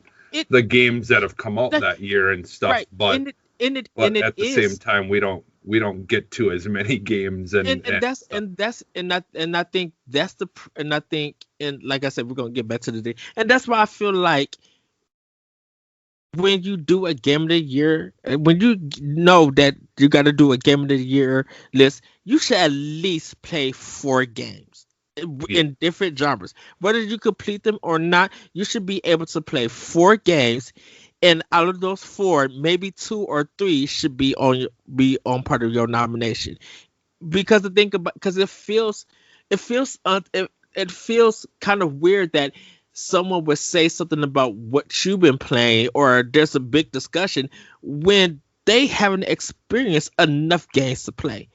the games that have come out that year and stuff, right. but at the same time we don't get to as many games, and I think that's and like I said, we're gonna get back to the day, and that's why I feel like when you do a game of the year, when you know that you got to do a game of the year list, you should at least play 4 games in different genres. Whether you complete them or not, you should be able to play 4 games, and out of those 4, maybe 2 or 3 should be on part of your nomination. Because it feels kind of weird that someone would say something about what you've been playing, or there's a big discussion when they haven't experienced enough games to play.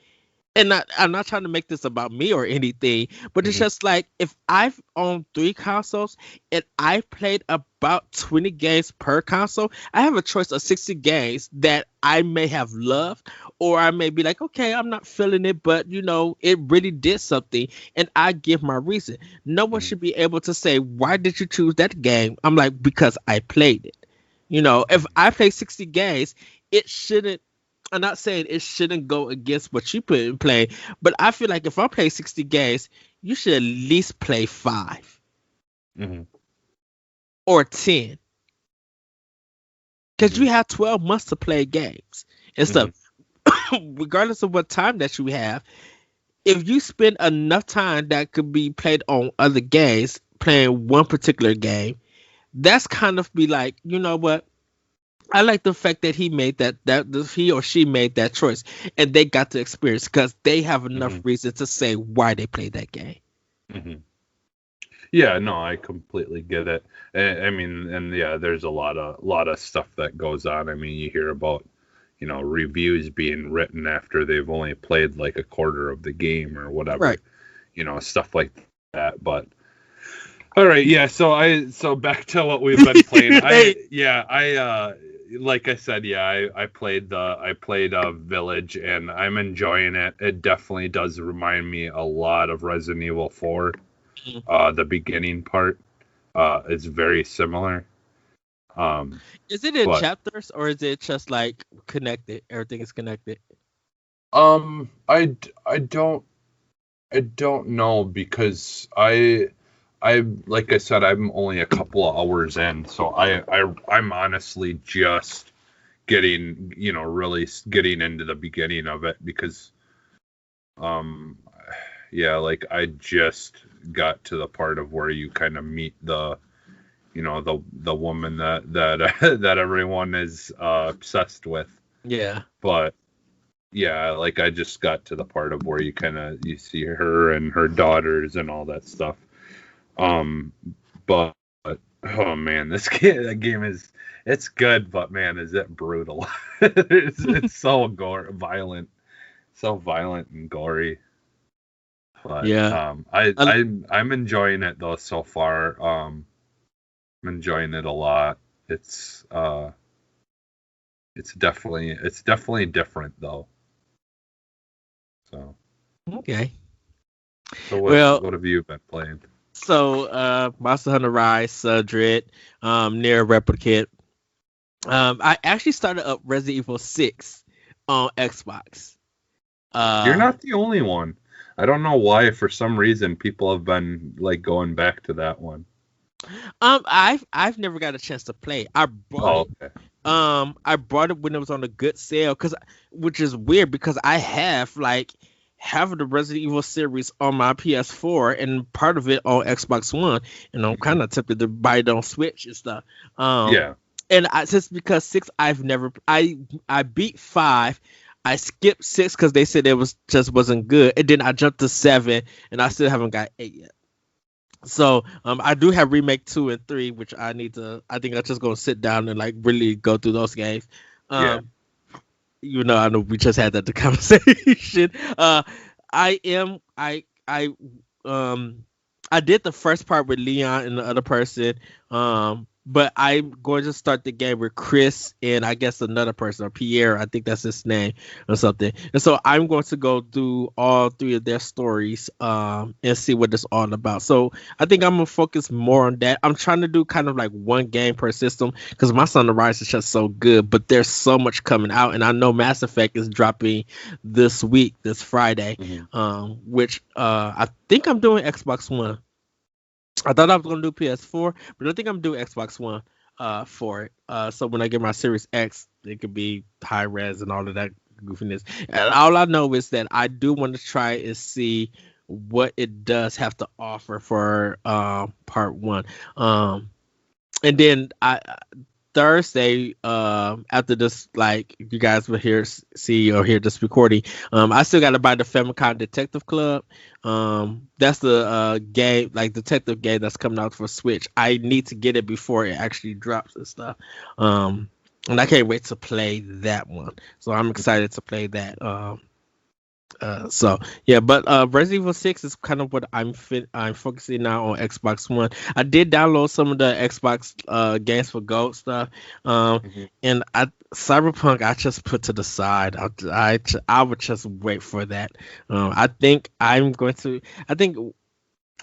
and I'm not trying to make this about me or anything, but it's Mhm. just like if I've owned 3 consoles and I played about 20 games per console, I have a choice of 60 games that I may have loved, or I may be like, okay, I'm not feeling it, but it really did something, and I give my reason. No one Mhm. should be able to say, why did you choose that game? I'm like, because I played it. If I play 60 games, it shouldn't. I'm not saying it shouldn't go against what you put in play, but I feel like if I play 60 games, you should at least play Mhm. or 10, because you Mhm. have 12 months to play games and stuff. Mhm. Regardless of what time that you have, if you spend enough time that could be played on other games, playing one particular game, that's kind of be like, you know what? I like the fact that he or she made that choice and they got to experience because they have enough Mhm. reason to say why they played that game. Mhm. Yeah, no, I completely get it. I mean, and yeah, there's a lot of stuff that goes on. I mean, you hear about, reviews being written after they've only played like a quarter of the game or Right. whatever, stuff like that. But all right, yeah, so back to what we've been playing. Hey, I like I said, yeah, I played Village and I'm enjoying it. It definitely does remind me a lot of Resident Evil 4. The beginning part is very similar. Um, is it in but chapters or is it just like connected? Everything is connected. I don't know because I like I said I'm only a couple of hours in, so I'm honestly just getting really getting into the beginning of it because um yeah, like I just got to the part of where you kind of meet the woman that that everyone is obsessed with. Yeah. But yeah, like I just got to the part of where you see her and her daughters and all that stuff. Um, but oh man, that game is it's good, but man, is it brutal? It's so violent and gory. But Yeah. I I, I'm enjoying it though so far. I'm enjoying it a lot. It's uh it's definitely different though. So okay. so what Well, what have you been playing? so Monster Hunter Rise, Dread, Near Replicant. I actually started up Resident Evil 6 on Xbox. You're Uh, not the only one. I don't know why. For some reason, people have been like going back to that one. I've never got a chance to play. I bought Oh, it. okay. I bought it when it was on a good sale, which is weird because I have like half of the Resident Evil series on my PS4 and part of it on Xbox One, and I'm Mhm. kind of tempted to buy it on Switch and stuff. Um, Yeah. and just because 6, I beat 5. I skipped 6 because they said it wasn't good, and then I jumped to 7, and I still haven't got 8 yet. So I do have remake 2 and 3, which I need to. I think I'm just gonna sit down and like really go through those games. Yeah. Um, I know we just had that the conversation. I am um I did the first part with Leon and the other person. But I'm going to start the game with Chris and I guess another person, or Pierre, I think that's his name or something. And so I'm going to go through all 3 of their stories and see what it's all about. So I think I'm gonna focus more on that. I'm trying to do kind of like one game per system because my Son of Rise is just so good, but there's so much coming out, and I know Mass Effect is dropping this week, this Friday, Hmm. which I think I'm doing Xbox One. I thought I was gonna do PS4, but I think I'm doing Xbox One for it. So when I get my Series X, it could be high res and all of that goofiness. And all I know is that I do want to try is see what it does have to offer for part one. And then I Thursday, after this, like you guys will see or hear this recording, I still got to buy the Famicom Detective Club. That's the game, like detective game that's coming out for Switch. I need to get it before it actually drops and stuff. And I can't wait to play that one. So I'm excited to play that. So yeah, but Resident Evil 6 is kind of what I'm focusing now on Xbox One. I did download some of the Xbox games for Gold stuff. Um, Hmm. and Cyberpunk I just put to the side. I would just wait for that. I think I'm going to. I think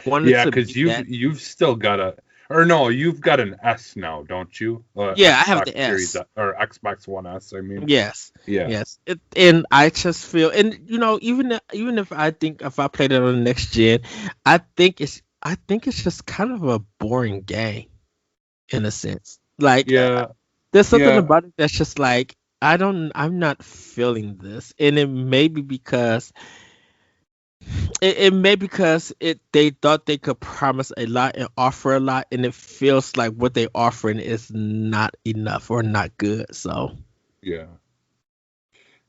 wanted Yeah, to because beat that. you've still got a, or no, you've got an S now, don't you? Yeah, I have Xbox the Series S. or Xbox One S, I mean. Yes, Yeah, yes. And I just feel, and even if I think if I played it on the next gen, I think it's just kind of a boring game in a sense. Like yeah, there's something yeah, about it that's just like I'm not feeling this, and it may be because it may because it they thought they could promise a lot and offer a lot, and it feels like what they offering is not enough or not good. So. yeah.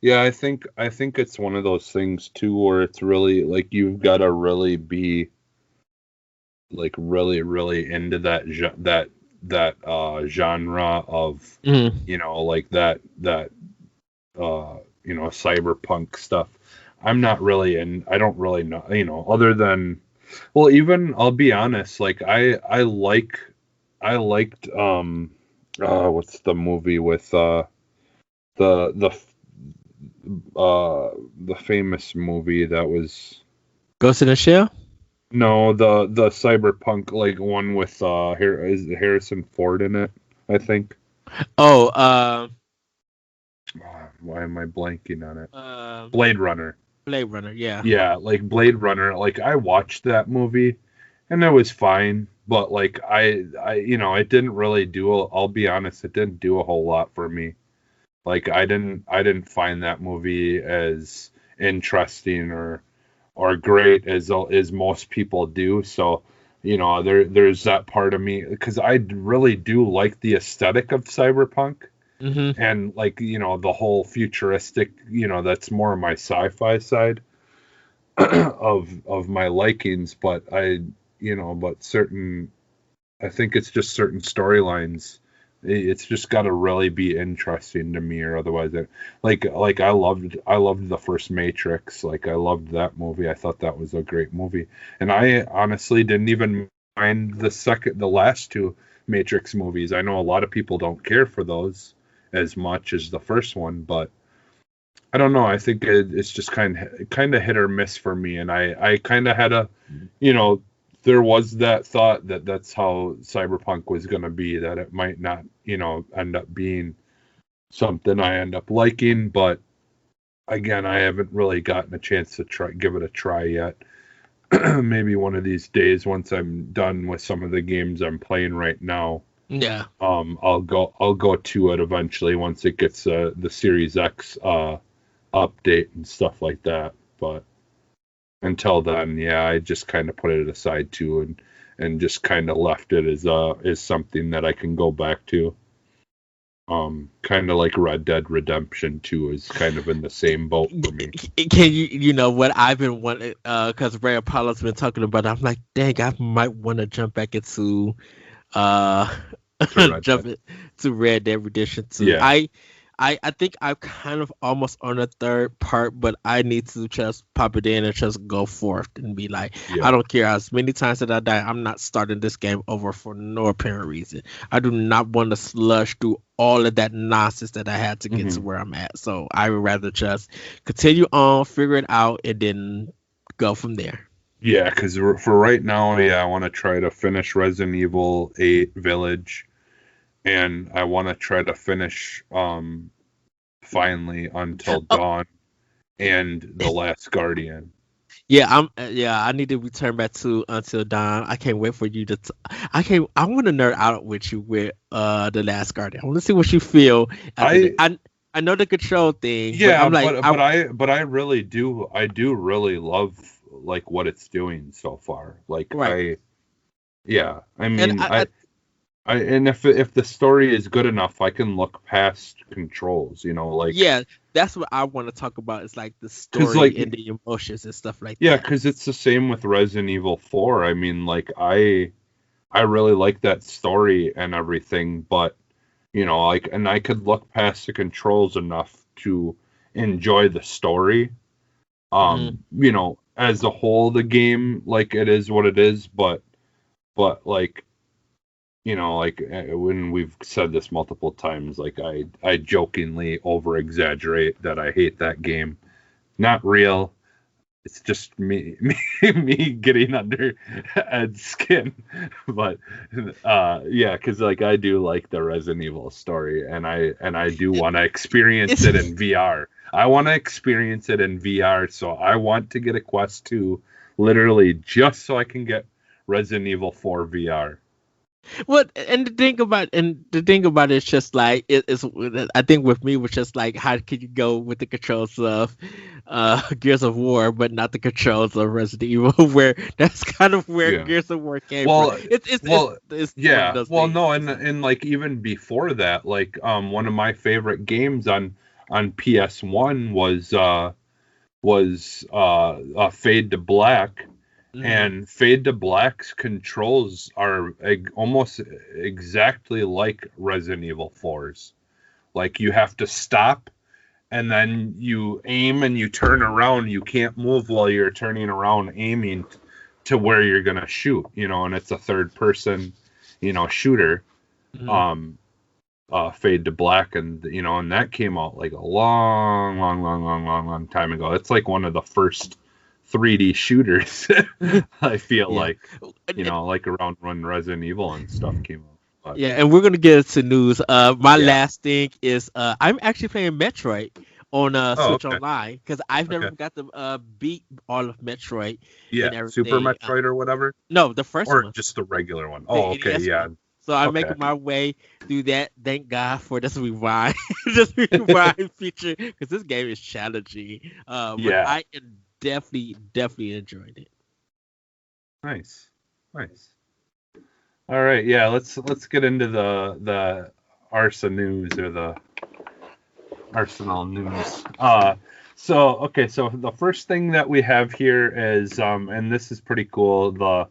Yeah, I think it's one of those things too where it's really like you've got to really be like really into that genre of, Mhm. like that cyberpunk stuff. I'm not really in. I don't really know, other than, well, even I'll be honest, like I liked what's the movie with the the the famous movie that was, Ghost in the Shell. no, the cyberpunk, like one with is Harrison Ford in it, I think. Oh, Why am I blanking on it? uh, Blade Runner. Blade Runner. Yeah. Yeah, like Blade Runner. Like I watched that movie and it was fine, but like it didn't really do. I'll be honest, it didn't do a whole lot for me. Like I didn't find that movie as interesting or great as most people do. So, there's that part of me because I really do like the aesthetic of cyberpunk Mhm. and like the whole futuristic, that's more my sci-fi side of my likings, but but certain, I think it's just certain storylines. It's just got to really be interesting to me, or otherwise, like I loved the first Matrix. Like I loved that movie. I thought that was a great movie, and I honestly didn't even mind the last two Matrix movies. I know a lot of people don't care for those as much as the first one, but I don't know. I think it's just kind of hit or miss for me, and I kind of had you know, there was that thought that that's how Cyberpunk was going to be, that it might not, end up being something I end up liking, but again, I haven't really gotten a chance to give it a try yet. Maybe one of these days, once I'm done with some of the games I'm playing right now, Yeah. I'll go to it eventually once it gets the Series X update and stuff like that. But until then, yeah, I just kind of put it aside too, and just kind of left it as something that I can go back to. Kind of like Red Dead Redemption 2 is kind of in the same boat for me. Can you know what I've been wanting? Because Ray Apollo's been talking about it. I'm like, dang, I might want to jump back into uh To Red jump Dead. it to Red Dead Redemption 2. Yeah, I think I'm kind of almost on the third part, but I need to just pop it in and just go forth and be like, I yeah. don't care as many times that I die, I'm not starting this game over for no apparent reason. I do not want to slush through all of that nonsense that I had to get to Hmm. where I'm at. So I would rather just continue on, figure it out, and then go from there. Yeah, because for right now, yeah, I want to try to finish Resident Evil 8 Village, and I want to try to finish finally Until Oh, Dawn and The Last Guardian. yeah, yeah, I need to return back to Until Dawn. I can't wait for you to I can't I want to nerd out with you with The Last Guardian. I want to see what you feel after the I I know the control thing, but Yeah, I'm like but I really do really love like what it's doing so far. Like right. yeah, I And mean I and if the story is good enough, I can look past controls, like, yeah, that's what I want to talk about. It's like the cuz story like, and the emotions and stuff like yeah, that. cuz it's the same with Resident Evil 4. I mean, like I really like that story and everything, but like, and I could look past the controls enough to enjoy the story. You know, as a whole, the game, like, it is what it is, but like, you know, like, when we've said this multiple times, like, I jokingly over exaggerate that I hate that game. Not real. It's just me getting under Ed's skin. But yeah, because like I do like the Resident Evil story, and I do want to experience it in VR. I want to experience it in VR, so I want to get a Quest 2 literally just so I can get Resident Evil 4 VR. What and the thing about it's just like it's I think with me was just like how could you go with the controls of Gears of War but not the controls of Resident Evil where that's kind of where Yeah. Gears of War came Well, from. It's one of yeah. those Well, things. no, and like even before that, like one of my favorite games on PS1 was Fade to Black, Mhm. and Fade to Black's controls are almost exactly like Resident Evil 4's. Like you have to stop and then you aim and you turn around. You can't move while you're turning around aiming to where you're gonna shoot, you know, and it's a third person, you know, shooter. Mhm. Um Fade to Black, and you know, and that came out like a long time ago. It's like one of the first 3D shooters. I feel Yeah. like, you know, like around when Resident Evil and stuff came out. But Yeah, and we're gonna get into news. My yeah. last thing is I'm actually playing Metroid on Oh, Switch okay. Online because I've never Okay. got to beat all of Metroid Yeah, and Super everything. Metroid or whatever, No, the first or one, just the regular one. the Oh, okay. NES Yeah. one. So I'm Okay. making my way through that. Thank God for this rewind, this rewind feature because this game is challenging. But Yeah. I am definitely enjoyed it. Nice. Nice. All right. Yeah, let's get into the Arsa news, or the Arsenal news. So okay, so the first thing that we have here is, and this is pretty cool.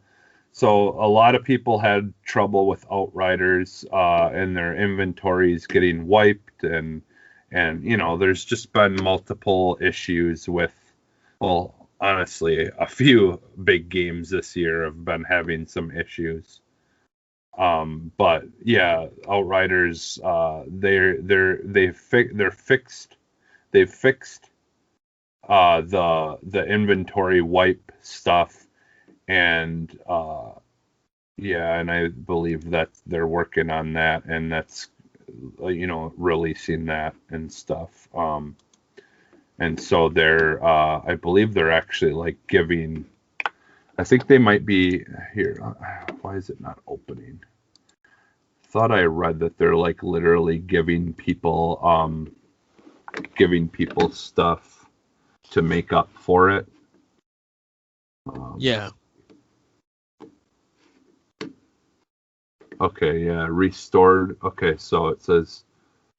So a lot of people had trouble with Outriders, and their inventories getting wiped, and you know, there's just been multiple issues with, well, honestly, a few big games this year have been having some issues. But yeah, Outriders, they've fixed the inventory wipe stuff, and yeah, and I believe that they're working on that, and that's, you know, releasing that and stuff. And so they're, I believe they're actually like giving. I think they might be here. Why is it not opening? Thought I read that they're like literally giving people stuff to make up for it. Yeah. Okay, yeah, restored. Okay, so it says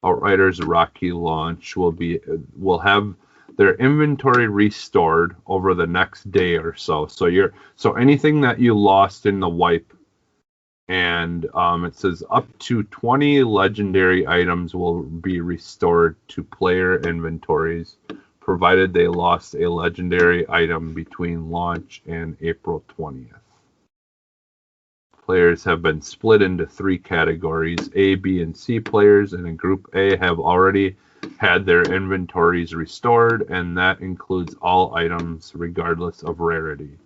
Outriders Rocky launch will have their inventory restored over the next day or so. So anything that you lost in the wipe, and it says up to 20 legendary items will be restored to player inventories, provided they lost a legendary item between launch and April 20th. Players have been split into three categories. A, B, and C players in Group A have already had their inventories restored, and that includes all items regardless of rarity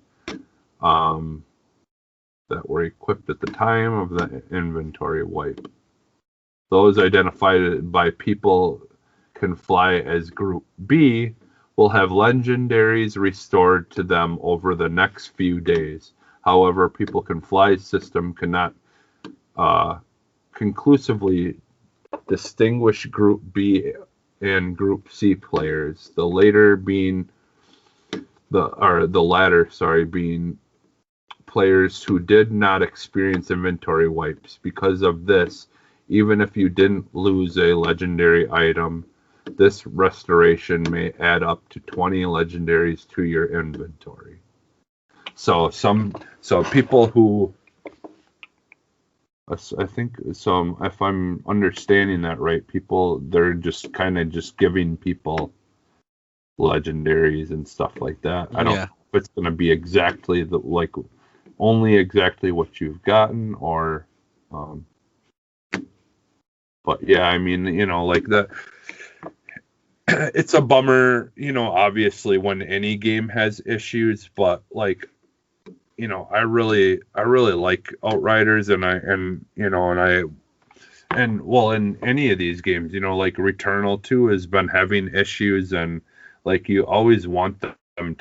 that were equipped at the time of the inventory wipe. Those identified by people can fly as Group B will have legendaries restored to them over the next few days. However, People Can Fly's system cannot conclusively distinguish Group B and Group C players. The latter, being players who did not experience inventory wipes. Because of this, even if you didn't lose a legendary item, this restoration may add up to 20 legendaries to your inventory. So people who, I think, so if I'm understanding that right, they're just kind of just giving people legendaries and stuff like that. I don't Yeah. know if it's going to be exactly only exactly what you've gotten, or um, but yeah, I mean, like that. It's a bummer, obviously when any game has issues, but like, I really like Outriders, and well, in any of these games, like Returnal 2 has been having issues, and like you always want them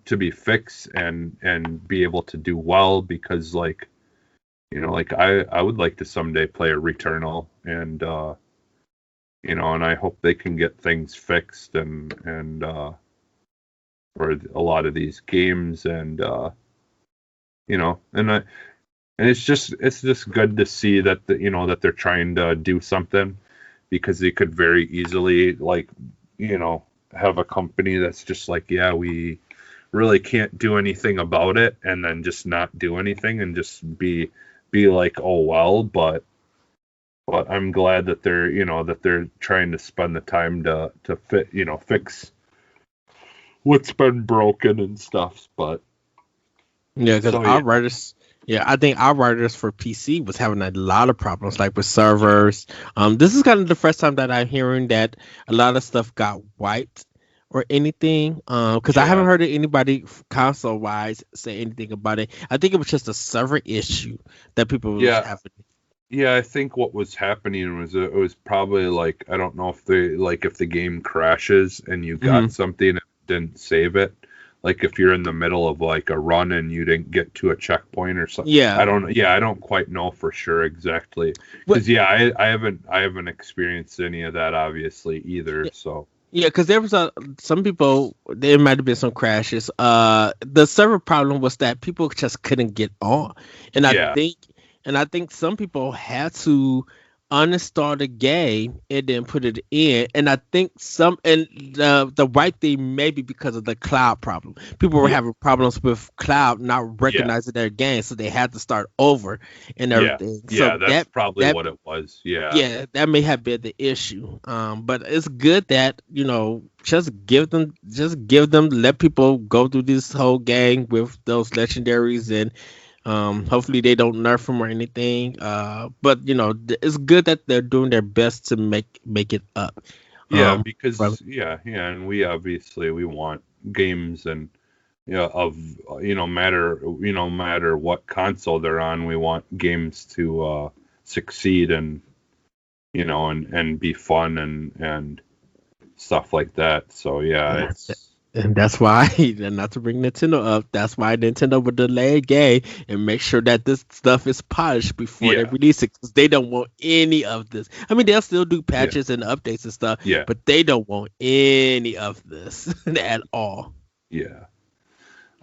to be fixed and be able to do well, because like, like I would like to someday play a Returnal, and I hope they can get things fixed, and for a lot of these games, you know, and I, and it's just good to see that that they're trying to do something, because they could very easily, like, you know have a company that's just like, yeah, we really can't do anything about it, and then just not do anything and just be like, oh well. But I'm glad that they're trying to spend the time to fix what's been broken and stuff. But Yeah, because so yeah, Outriders, yeah, I think Outriders for PC was having a lot of problems, like with servers. This is kind of the first time that I'm hearing that a lot of stuff got wiped or anything. Because I haven't yeah, heard of anybody console wise say anything about it. I think it was just a server issue that people was yeah. having. Yeah, I think what was happening was, it was probably like, I don't know if the game crashes and you Hmm. got something and didn't save it. Like if you're in the middle of like a run and you didn't get to a checkpoint or something. I Yeah, don't Yeah, I don't quite know for sure exactly. but Because yeah, I haven't experienced any of that obviously either. So yeah, because there was some people. There might have been some crashes. The server problem was that people just couldn't get on, and I yeah, think, some people had to uninstall the game and then put it in. And I think the right thing maybe because of the cloud problem. People were yeah, having problems with cloud not yeah, recognizing their game, so they had to start over and yeah, everything. So yeah. That's that probably that what it was. Yeah, yeah, that may have been the issue. But it's good that just give them, let people go through this whole game with those legendaries, and hopefully they don't nerf them or anything. But it's good that they're doing their best to make it up. yeah, From because yeah, and we obviously we want games, and of matter what console they're on, we want games to succeed, and be fun, and stuff like that. So yeah, yeah, it's and that's why, and not to bring Nintendo up, that's why Nintendo would delay a game and make sure that this stuff is polished before they yeah, release it, because they don't want any of this. I mean, they'll still do yeah, patches and updates and stuff, yeah, but they don't want any of this at all. yeah.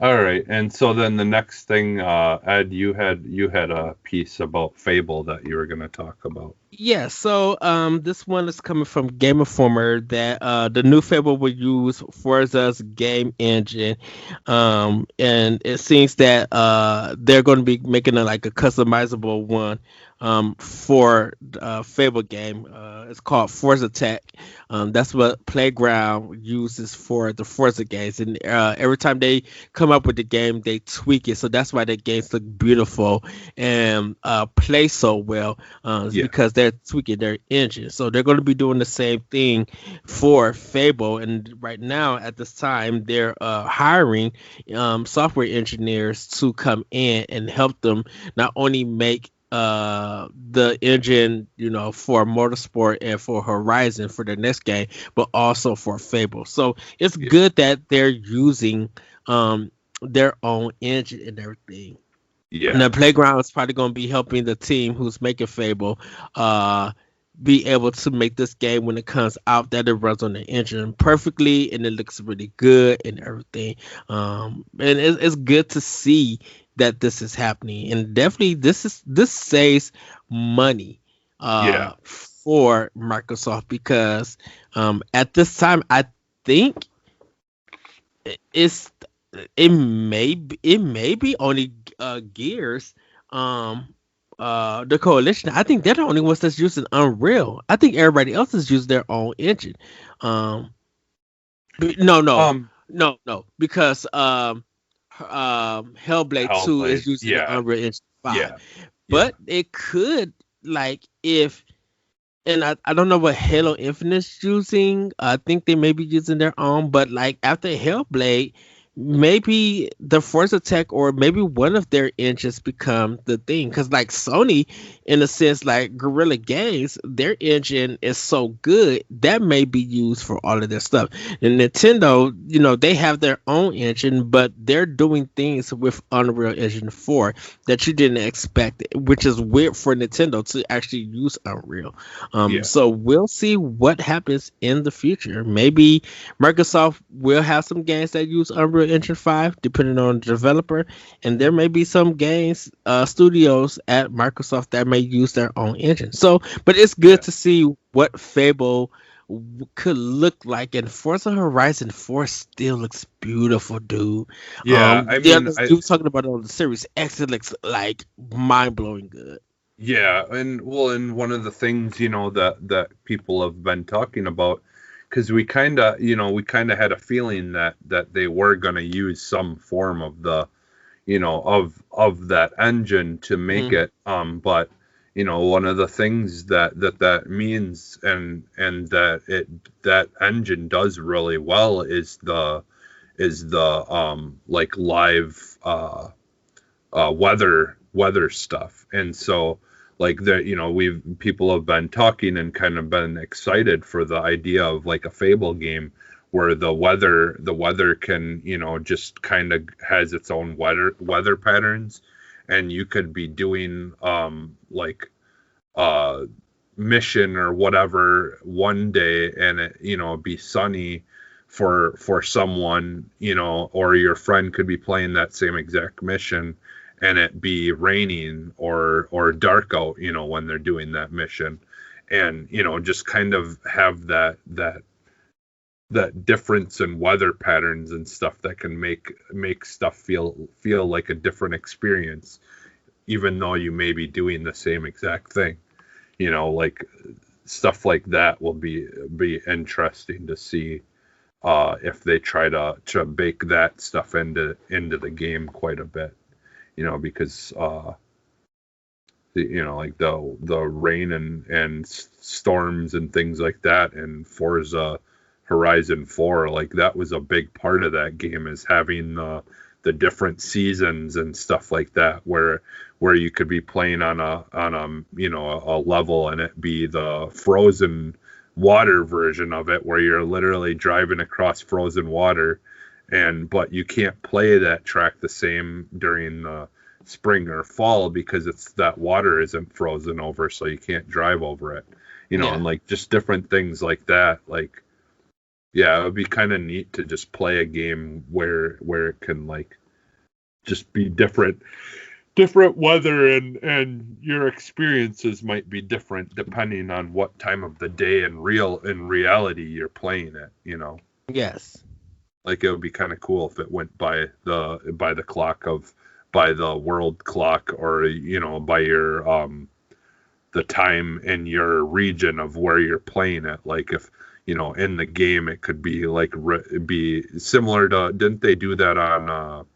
All right, and so then the next thing, Ed, you had a piece about Fable that you were going to talk about. Yeah, so this one is coming from Game Informer that the new Fable will use Forza's game engine, and it seems that they're going to be making like a customizable one for Fable game. It's called Forza Tech. That's what Playground uses for the Forza games, and every time they come up with the game, they tweak it. So that's why the games look beautiful and play so well, is Yeah, because they're tweaking their engine. So they're going to be doing the same thing for Fable. And right now, at this time, they're hiring software engineers to come in and help them not only make the engine, for Motorsport and for Horizon for the next game, but also for Fable. So it's yeah, good that they're using their own engine and everything. And yeah, the playground is probably going to be helping the team who's making Fable uh be able to make this game when it comes out that it runs on the engine perfectly and it looks really good and everything. And it's good to see that this is happening, and definitely this saves money yeah, for Microsoft, because at this time I think it's it may be only Gears, um the coalition. I think they're the only ones that's using Unreal. I think everybody else is using their own engine. um No, no, Um, no, because Hellblade 2 is Hellblade. using the Yeah, Unreal Engine 5, yeah, yeah, but it could, like, if, and I don't know what Halo Infinite's using. I think they may be using their own, but like after Hellblade, maybe the Force Attack or maybe one of their engines become the thing. Because like Sony, in a sense, like Guerrilla Games, their engine is so good that may be used for all of their stuff. And Nintendo, they have their own engine, but they're doing things with Unreal Engine 4 that you didn't expect, which is weird for Nintendo to actually use Unreal. yeah, So we'll see what happens in the future. Maybe Microsoft will have some games that use Unreal Engine 5, depending on the developer, and there may be some games, studios at Microsoft that may use their own engine. So, but it's good yeah, to see what Fable could look like, and Forza Horizon 4 still looks beautiful, dude. yeah. I The mean, other you was talking about it on the Series X, it looks like mind blowing good. yeah, and one of the things, that people have been talking about, because we kind of had a feeling that they were going to use some form of the, of that engine to make Mhm. it. But one of the things that means, and that engine does really well is the like live weather stuff. And so, like, we've people have been talking and kind of been excited for the idea of like a Fable game where the weather can, just kind of has its own weather patterns, and you could be doing like uh mission or whatever one day, and it, be sunny for someone, or your friend could be playing that same exact mission and it be raining or dark out, when they're doing that mission. And just kind of have that difference in weather patterns and stuff that can make stuff feel like a different experience, even though you may be doing the same exact thing. Like, stuff like that will be interesting to see, if they try to bake that stuff into the game quite a bit. Because like the rain and storms and things like that, and Forza Horizon 4, like that was a big part of that game, is having the different seasons and stuff like that, where you could be playing on a level and it be the frozen water version of it, where you're literally driving across frozen water, but you can't play that track the same during the spring or fall because it's that water isn't frozen over, so you can't drive over it. And Yeah. like just different things like that. Like, yeah, it would be kind of neat to just play a game where it can like just be different weather, and your experiences might be different depending on what time of the day and in reality you're playing it. Yes. Like, it would be kind of cool if it went by the clock of by the world clock, or by your the time in your region of where you're playing it. Like, if in the game it could be like be similar to, didn't they do that on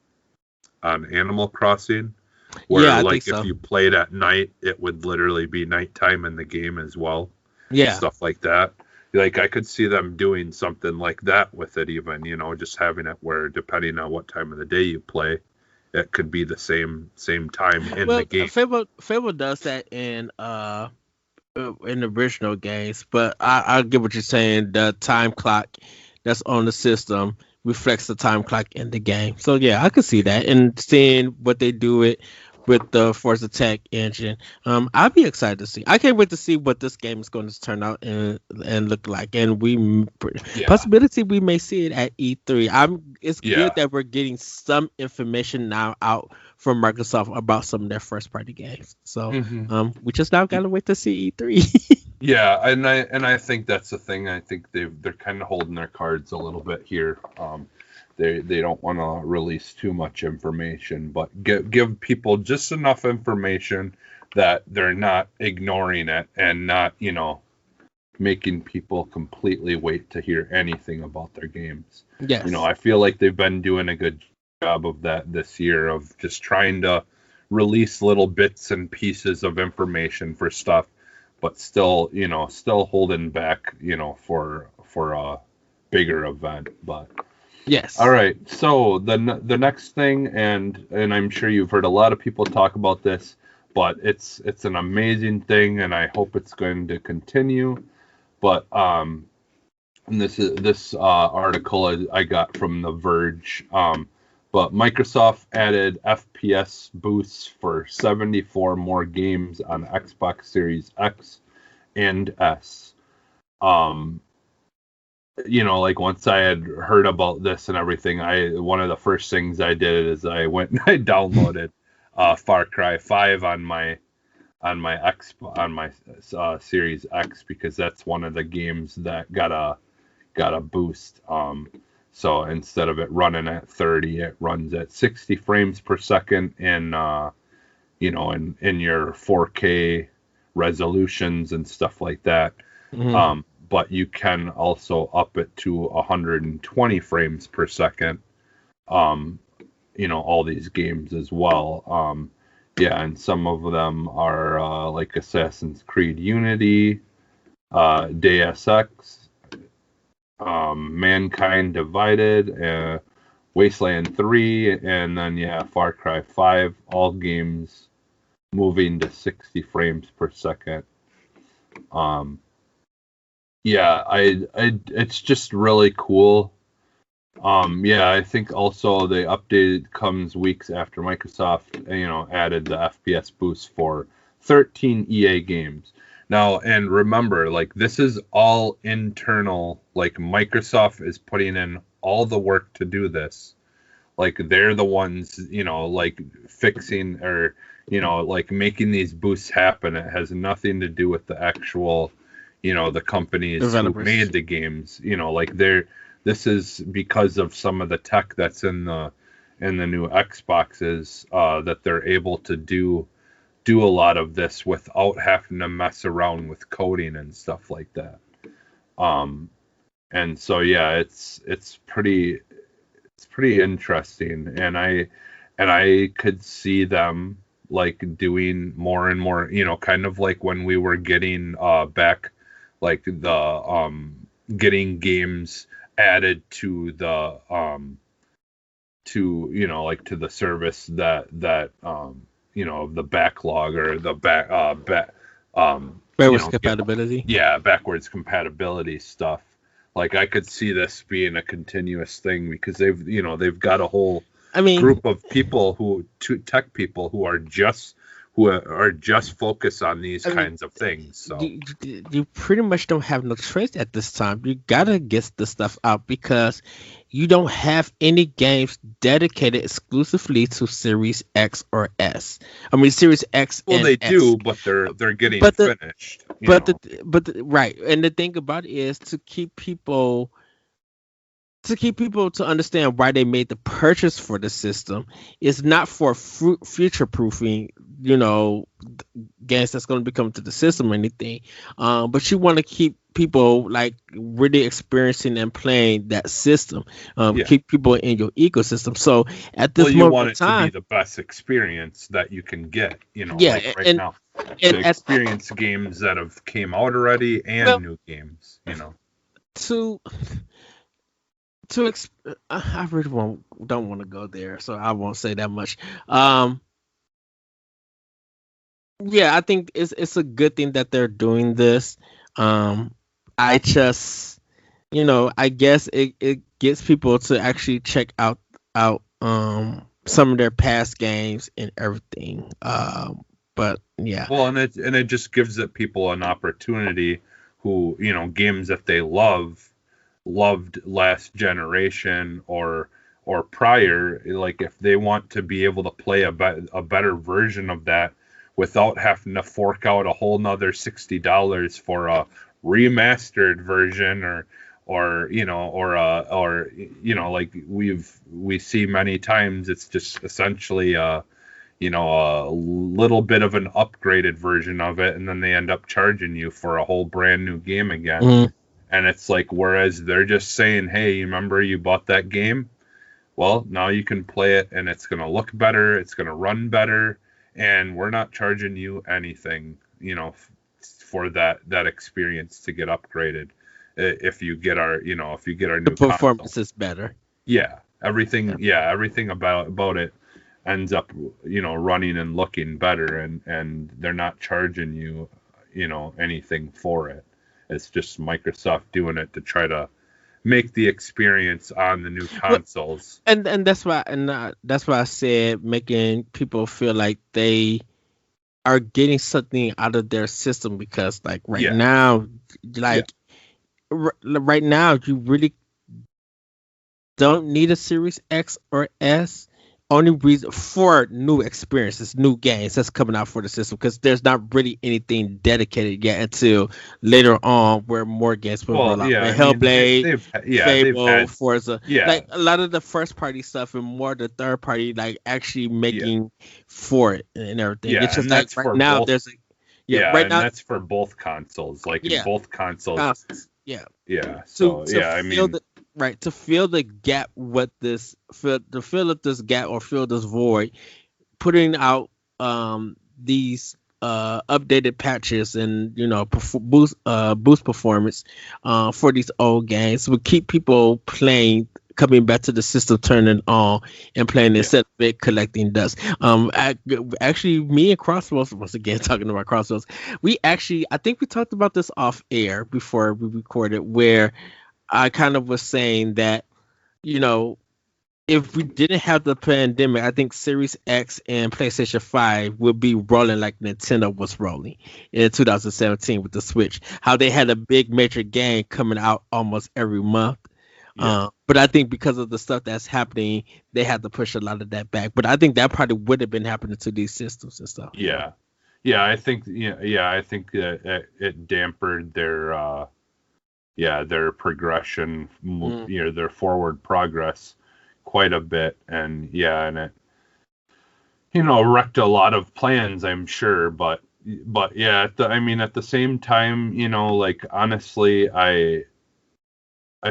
Animal Crossing, Yeah, where I think like if so. you played at night it would literally be nighttime in the game as well, Yeah. stuff like that. Like, I could see them doing something like that with it, even, just having it where depending on what time of the day you play, it could be the same time in the Well, game. Fable does that in the original games, but I get what you're saying. The time clock that's on the system reflects the time clock in the game. So yeah, I could see Yeah, that, and seeing what they do it with the Force Attack engine. I'll be excited to see. I can't wait to see what this game is going to turn out and look like. And yeah, possibility we may see it at E3. It's good yeah. that we're getting some information now out from Microsoft about some of their first party games. So Hmm. we just now gotta wait to see E3. Yeah, and I think that's the thing. I think they're kind of holding their cards a little bit here. They don't want to release too much information, but give people just enough information that they're not ignoring it, and not making people completely wait to hear anything about their games. Yes. I feel like they've been doing a good job of that this year, of just trying to release little bits and pieces of information for stuff, but still, still holding back, for a bigger event. But Yes. all right, so the next thing, and I'm sure you've heard a lot of people talk about this, but it's an amazing thing, and I hope it's going to continue. But and this article I got from The Verge. But Microsoft added FPS boosts for 74 more games on Xbox Series X and S. Like once I had heard about this and everything, one of the first things I did is I went and I downloaded Far Cry 5 on my Series X, because that's one of the games that got a boost. So instead of it running at 30, it runs at 60 frames per second in in your 4K resolutions and stuff like that. Mm-hmm. But you can also up it to 120 frames per second. All these games as well. Yeah, and some of them are like Assassin's Creed Unity, Deus Ex, Mankind Divided, Wasteland 3, and then Far Cry 5. All games moving to 60 frames per second. It's just really cool. I think also the update comes weeks after Microsoft, added the FPS boost for 13 EA games. Now, and remember, like, this is all internal. Like, Microsoft is putting in all the work to do this. Like, they're the ones, like, fixing or, like, making these boosts happen. It has nothing to do with the actual, the companies Developers who made the games. This is because of some of the tech that's in the new Xboxes, that they're able to do a lot of this without having to mess around with coding and stuff like that. And so it's pretty interesting, and I could see them like doing more and more, kind of like when we were getting back, like the getting games added to the to the service that the backlog or the backwards compatibility. Backwards compatibility stuff. Like, I could see this being a continuous thing, because they've got a whole group of people tech people who are just focused on these kinds of things. So you pretty much don't have no choice at this time. You gotta get the stuff out, because you don't have any games dedicated exclusively to Series X or S. I mean, Series X. Well, and they S. do, but they're getting finished. Right, and the thing about it is to keep people to understand why they made the purchase for the system. Is not for future proofing, games that's going to be coming to the system or anything. But you want to keep people like really experiencing and playing that system. Keep people in your ecosystem. So at this moment want it in time, to be the best experience that you can get. Now, and experience games that have came out already and new games. I really don't want to go there, so I won't say that much. I think it's a good thing that they're doing this. I just, I guess it gets people to actually check out some of their past games and everything. But yeah. Well, and it just gives people an opportunity who, games that they loved last generation or prior, like if they want to be able to play a better version of that without having to fork out a whole nother $60 for a remastered version like we see many times, it's just essentially a little bit of an upgraded version of it, and then they end up charging you for a whole brand new game again. Mm. And it's like, whereas they're just saying, hey, you remember you bought that game? Well, now you can play it and it's going to look better, it's going to run better, and we're not charging you anything, for that experience to get upgraded. If you get our, if you get our The new performance console. is better. Yeah, everything about it ends up, running and looking better, and they're not charging you, anything for it. It's just Microsoft doing it to try to make the experience on the new But consoles. and that's why I said making people feel like they are getting something out of their system, because like right Yeah, now, yeah, like right now, you really don't need a Series X or S. Only reason for new experiences, new games that's coming out for the system, because there's not really anything dedicated yet until later on where more games will well, roll out. yeah, With I mean, Hellblade, they've Fable, had, Forza, yeah, like a lot of the first party stuff and more the third party, like actually yeah, making for it and everything. It's yeah, just and like that's right for now both. there's a Yeah, right and now, that's for both consoles. Like in yeah, both consoles. consoles, yeah. Yeah. to So to yeah, I fill mean, the right to fill the gap with this fill to fill up this gap or fill this void, putting out these updated patches and boost performance for these old games would keep people playing, coming back to the system, turning on and playing yeah, instead of it collecting dust. Actually, me and Crossroads, once again talking about Crossroads, I think we talked about this off air before we recorded, where I kind of was saying that, you know, if we didn't have the pandemic, I think Series X and PlayStation 5 would be rolling like Nintendo was rolling in 2017 with the Switch. How they had a big major game coming out almost every month. yeah, But I think because of the stuff that's happening, they had to push a lot of that back. But I think that probably would have been happening to these systems and stuff. yeah, yeah. I think I think that it dampened their progression, Mm. their forward progress quite a bit, and it wrecked a lot of plans, I'm sure, but yeah, I mean, at the same time, like honestly, I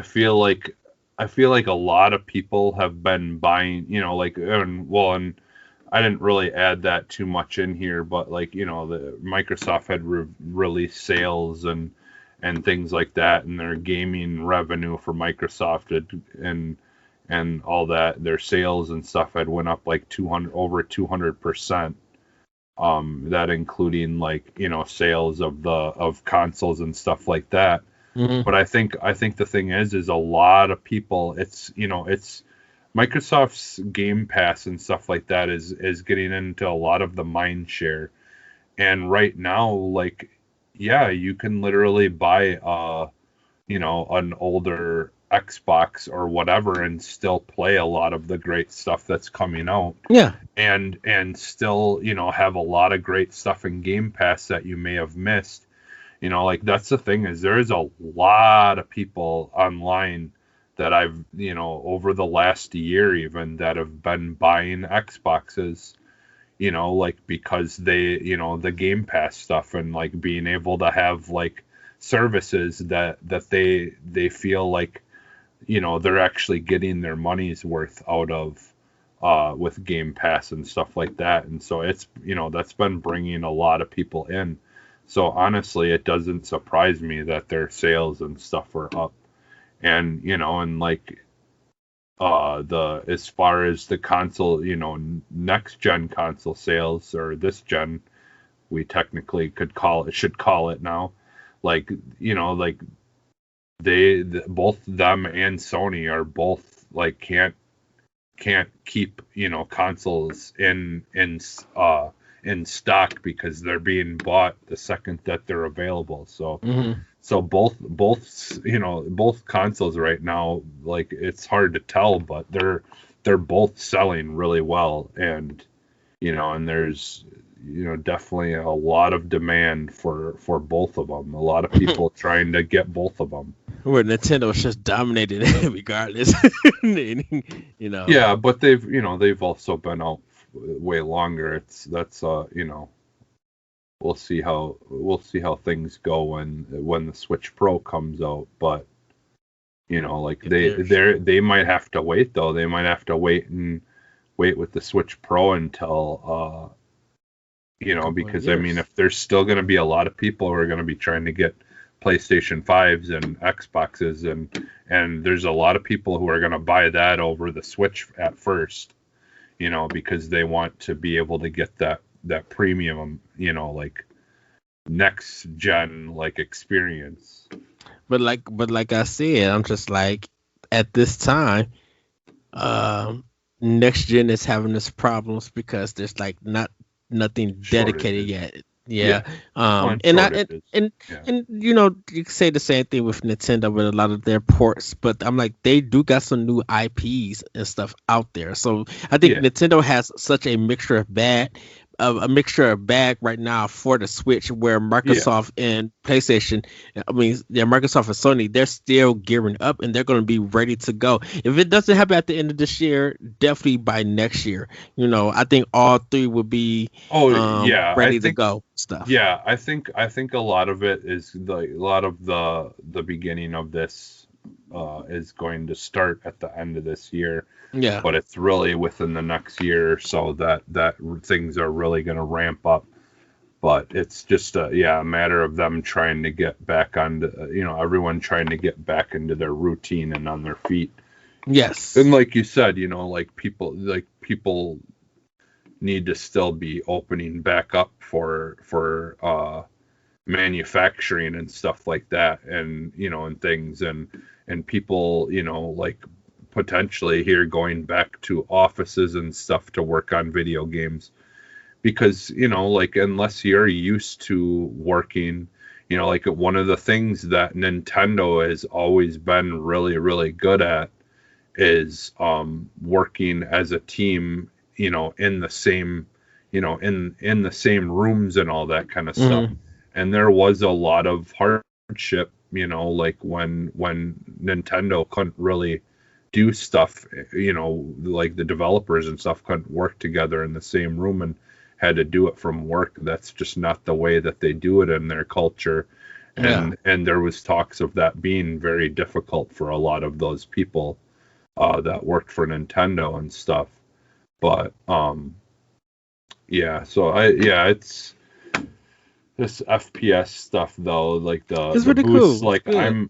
feel like a lot of people have been buying, and I didn't really add that too much in here, but like, the Microsoft had released sales and things like that, and their gaming revenue for Microsoft and all that, their sales and stuff had went up like 200%. That including like, sales of consoles and stuff like that. Hmm. But I think the thing is a lot of people, it's Microsoft's Game Pass and stuff like that is getting into a lot of the mind share. And right now, like, yeah, you can literally buy an older Xbox or whatever and still play a lot of the great stuff that's coming out, Yeah. and still, have a lot of great stuff in Game Pass that you may have missed. Like, that's the thing, is there is a lot of people online that I've, over the last year even, that have been buying Xboxes, like, because they, the Game Pass stuff, and like being able to have like services that they feel like, they're actually getting their money's worth out of, with Game Pass and stuff like that. And so it's, that's been bringing a lot of people in. So honestly, it doesn't surprise me that their sales and stuff are up. And, and like, as far as the console, next gen console sales, or this gen, we technically should call it now. Like, like both them and Sony are both like, can't keep, consoles in stock, because they're being bought the second that they're available. So Hmm. both consoles right now, like, it's hard to tell, but they're both selling really well. And and there's, definitely a lot of demand for both of them, a lot of people trying to get both of them. Where Nintendo's just dominated regardless. you know. Yeah, but they've also been out, way longer. That's we'll see how things go when the Switch Pro comes out, but like they might have to wait though. They might have to wait with the Switch Pro until because I mean, if there's still going to be a lot of people who are going to be trying to get PlayStation 5s and Xboxes, and there's a lot of people who are going to buy that over the Switch at first, because they want to be able to get that premium, like next gen like experience. But like I said, I'm just like, at this time, next gen is having its problems because there's like nothing dedicated yet. Yeah. And you can say the same thing with Nintendo with a lot of their ports, but I'm like, they do got some new IPs and stuff out there. So I think Nintendo has such a mixture of bag right now for the Switch, where Microsoft and PlayStation, Microsoft and Sony, they're still gearing up and they're going to be ready to go. If it doesn't happen at the end of this year, definitely by next year. I think all three will be ready to go stuff. Yeah, I think a lot of it is a lot of the beginning of this is going to start at the end of this year. Yeah, but it's really within the next year or so that things are really going to ramp up. But it's just a matter of them trying to get back onto, everyone trying to get back into their routine and on their feet. Yes. And like you said, like people need to still be opening back up for manufacturing and stuff like that, and and things, and people like potentially here going back to offices and stuff to work on video games, because like unless you're used to working, like one of the things that Nintendo has always been really, really good at is working as a team, in the same in the same rooms and all that kind of stuff. And there was a lot of hardship, like when Nintendo couldn't really do stuff, like the developers and stuff couldn't work together in the same room and had to do it from work. That's just not the way that they do it in their culture. And there was talks of that being very difficult for a lot of those people that worked for Nintendo and stuff. But it's this FPS stuff though, like it's the really boosts, cool. like I'm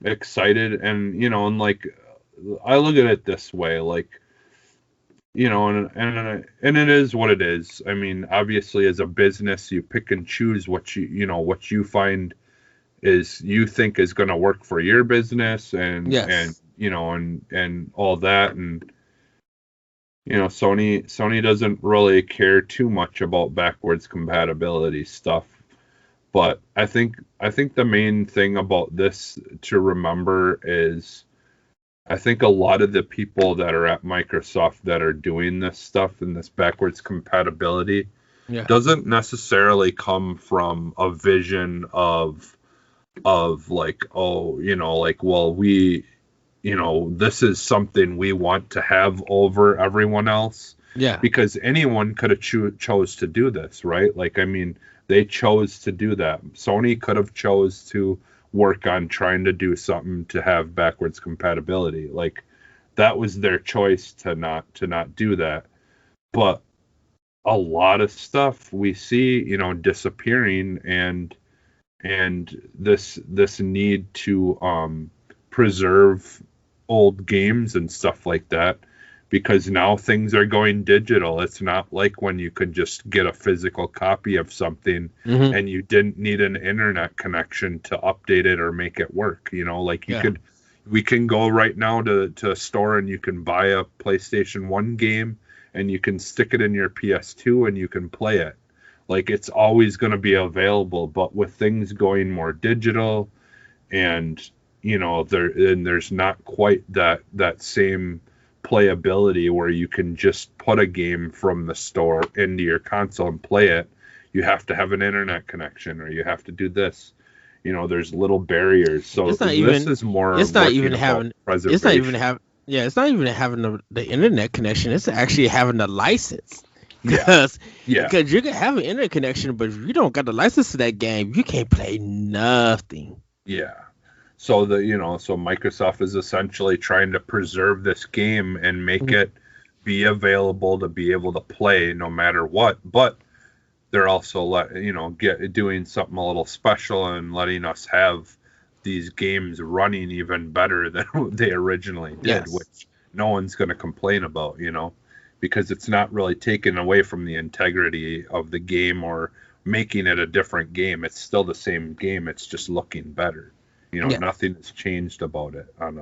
excited, and and like I look at it this way, like and it is what it is. I mean, obviously as a business, you pick and choose what you find you think is going to work for your business, and and all that, and Sony doesn't really care too much about backwards compatibility stuff. But I think the main thing about this to remember is, I think a lot of the people that are at Microsoft that are doing this stuff and this backwards compatibility doesn't necessarily come from a vision of like, well, we, this is something we want to have over everyone else. Yeah. Because anyone could have chose to do this, right? Like, I mean, they chose to do that. Sony could have chose to work on trying to do something to have backwards compatibility. Like, that was their choice to not do that. But a lot of stuff we see, disappearing, and this need to preserve old games and stuff like that, because now things are going digital. It's not like when you could just get a physical copy of something and you didn't need an internet connection to update it or make it work. Like we can go right now to a store and you can buy a PlayStation 1 game and you can stick it in your PS2 and you can play it. Like, it's always going to be available. But with things going more digital, and there's not quite that same playability where you can just put a game from the store into your console and play it. You have to have an internet connection, or you have to do this. There's little barriers. So it's not this even, is more. It's not even having. It's not even having. Yeah, it's not even having the internet connection. It's actually having the license. Yeah. Because you can have an internet connection, but if you don't got the license to that game, you can't play nothing. Yeah. So so Microsoft is essentially trying to preserve this game and make it be available to be able to play no matter what. But they're also doing something a little special and letting us have these games running even better than they originally did, Yes. which no one's going to complain about, because it's not really taken away from the integrity of the game or making it a different game. It's still the same game. It's just looking better. Yeah. Nothing has changed about it on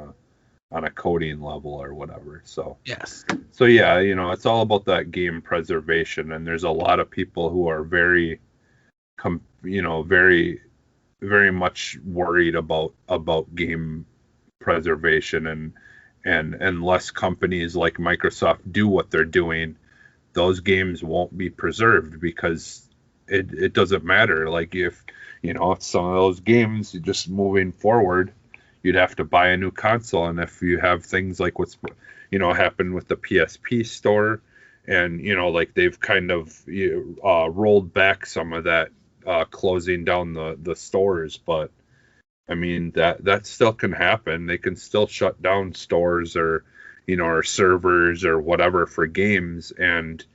a coding level or whatever. So Yes. so yeah, it's all about that game preservation, and there's a lot of people who are very, very, very much worried about game preservation, and unless companies like Microsoft do what they're doing, those games won't be preserved because it doesn't matter. Like if some of those games just moving forward, you'd have to buy a new console, and if you have things like what's happened with the PSP store, and like they've kind of rolled back some of that, closing down the stores, but I mean that still can happen. They can still shut down stores or or servers or whatever for games, and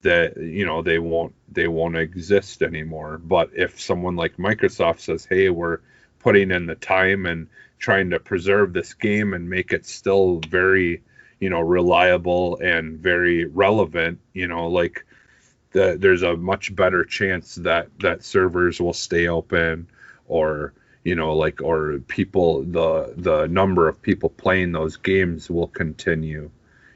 that they won't exist anymore. But if someone like Microsoft says, hey, we're putting in the time and trying to preserve this game and make it still very reliable and very relevant, like there's a much better chance that servers will stay open, or or people, the number of people playing those games will continue,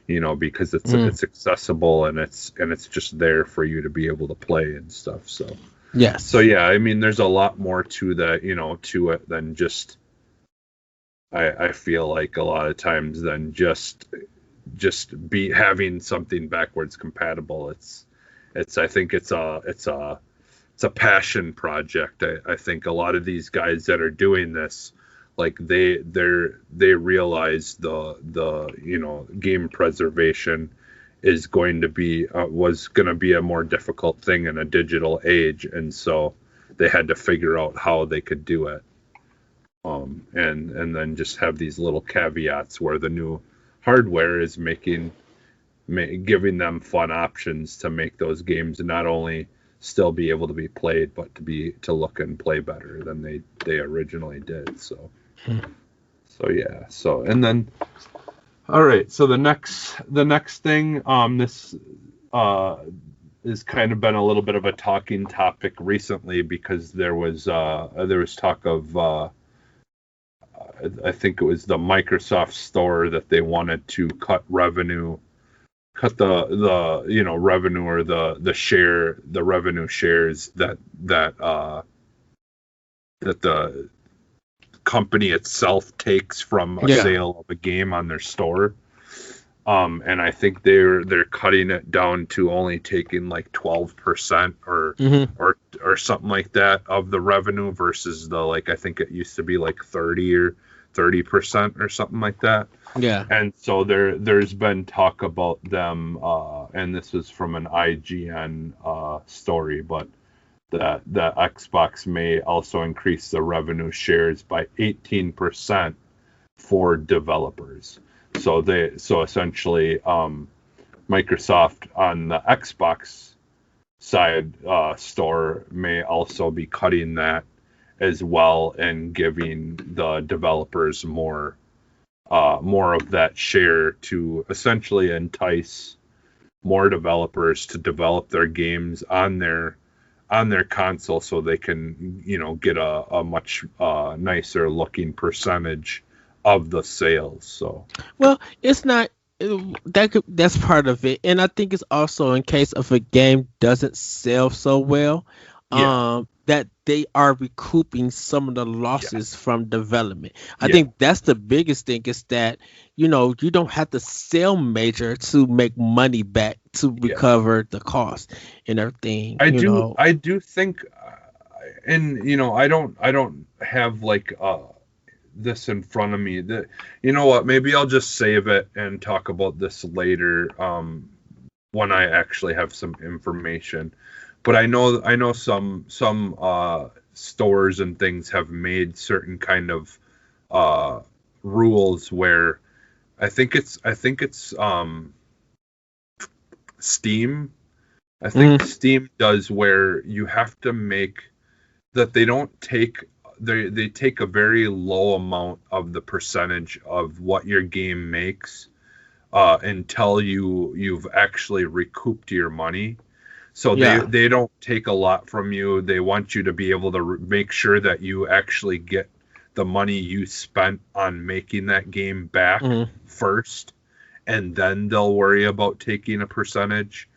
because it's accessible, and it's just there for you to be able to play and stuff. So Yes. so yeah, I mean, there's a lot more to that, to it than just, I feel like a lot of times, than just be having something backwards compatible. I think it's a passion project. I think a lot of these guys that are doing this, like they realize the game preservation is going to be was going to be a more difficult thing in a digital age, and so they had to figure out how they could do it, and then just have these little caveats where the new hardware is giving them fun options to make those games not only still be able to be played, but to look and play better than they originally did. So yeah. So, and then, all right. So the next thing, this has kind of been a little bit of a talking topic recently, because there was talk of, I think it was the Microsoft Store, that they wanted to cut the revenue, or the revenue shares that the company itself takes from a sale of a game on their store. And I think they're cutting it down to only taking like 12% or something like that of the revenue, versus the, like, I think it used to be like 30% or something like that. Yeah. And so there's been talk about them, and this is from an IGN story, but that Xbox may also increase the revenue shares by 18% for developers. So essentially, Microsoft on the Xbox side store may also be cutting that as well, and giving the developers more of that share, to essentially entice more developers to develop their games on their console, so they can get a much nicer looking percentage of the sales. So, well, it's not that's part of it, and I think it's also in case if a game doesn't sell so well, that they are recouping some of the losses from development. I think that's the biggest thing, is that you don't have to sell major to make money back to recover the cost and everything. I do think, and I don't have like this in front of me. You know what? Maybe I'll just save it and talk about this later, when I actually have some information. But I know some stores and things have made certain kind of rules where I think it's Steam. I think Steam does where you have to make that they don't take they take a very low amount of the percentage of what your game makes until you've actually recouped your money. So they don't take a lot from you. They want you to be able to make sure that you actually get the money you spent on making that game back first, and then they'll worry about taking a percentage.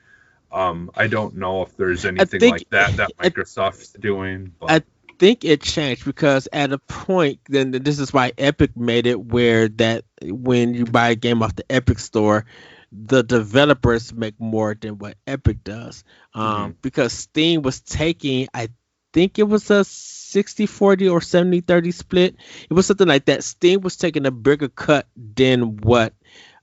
I don't know if there's anything like that Microsoft's doing. But I think it changed because at a point, then this is why Epic made it where that when you buy a game off the Epic store, the developers make more than what Epic does. Because Steam was taking, I think it was a 60-40 or 70-30 split. It was something like that. Steam was taking a bigger cut than what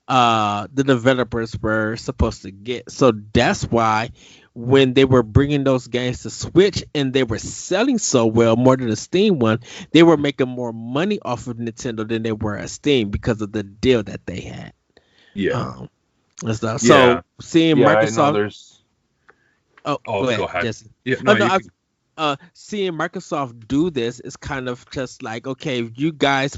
the developers were supposed to get. So that's why when they were bringing those games to Switch and they were selling so well, more than the Steam one, they were making more money off of Nintendo than they were at Steam because of the deal that they had. Yeah. And stuff. So seeing Microsoft. Go ahead. Jesse. Yeah, seeing Microsoft do this is kind of just like, okay, if you guys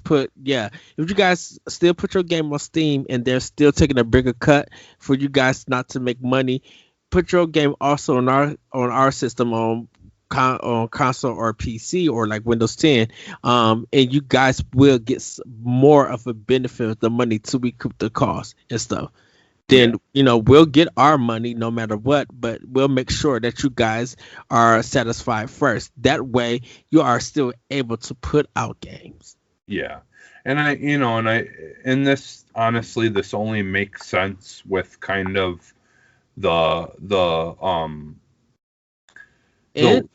still put your game on Steam and they're still taking a bigger cut for you guys not to make money, put your game also on our system on console or PC or like Windows 10, and you guys will get more of a benefit of the money to recoup the cost and stuff. Then we'll get our money no matter what, but we'll make sure that you guys are satisfied first. That way, you are still able to put out games. Yeah, and this honestly, this only makes sense with kind of the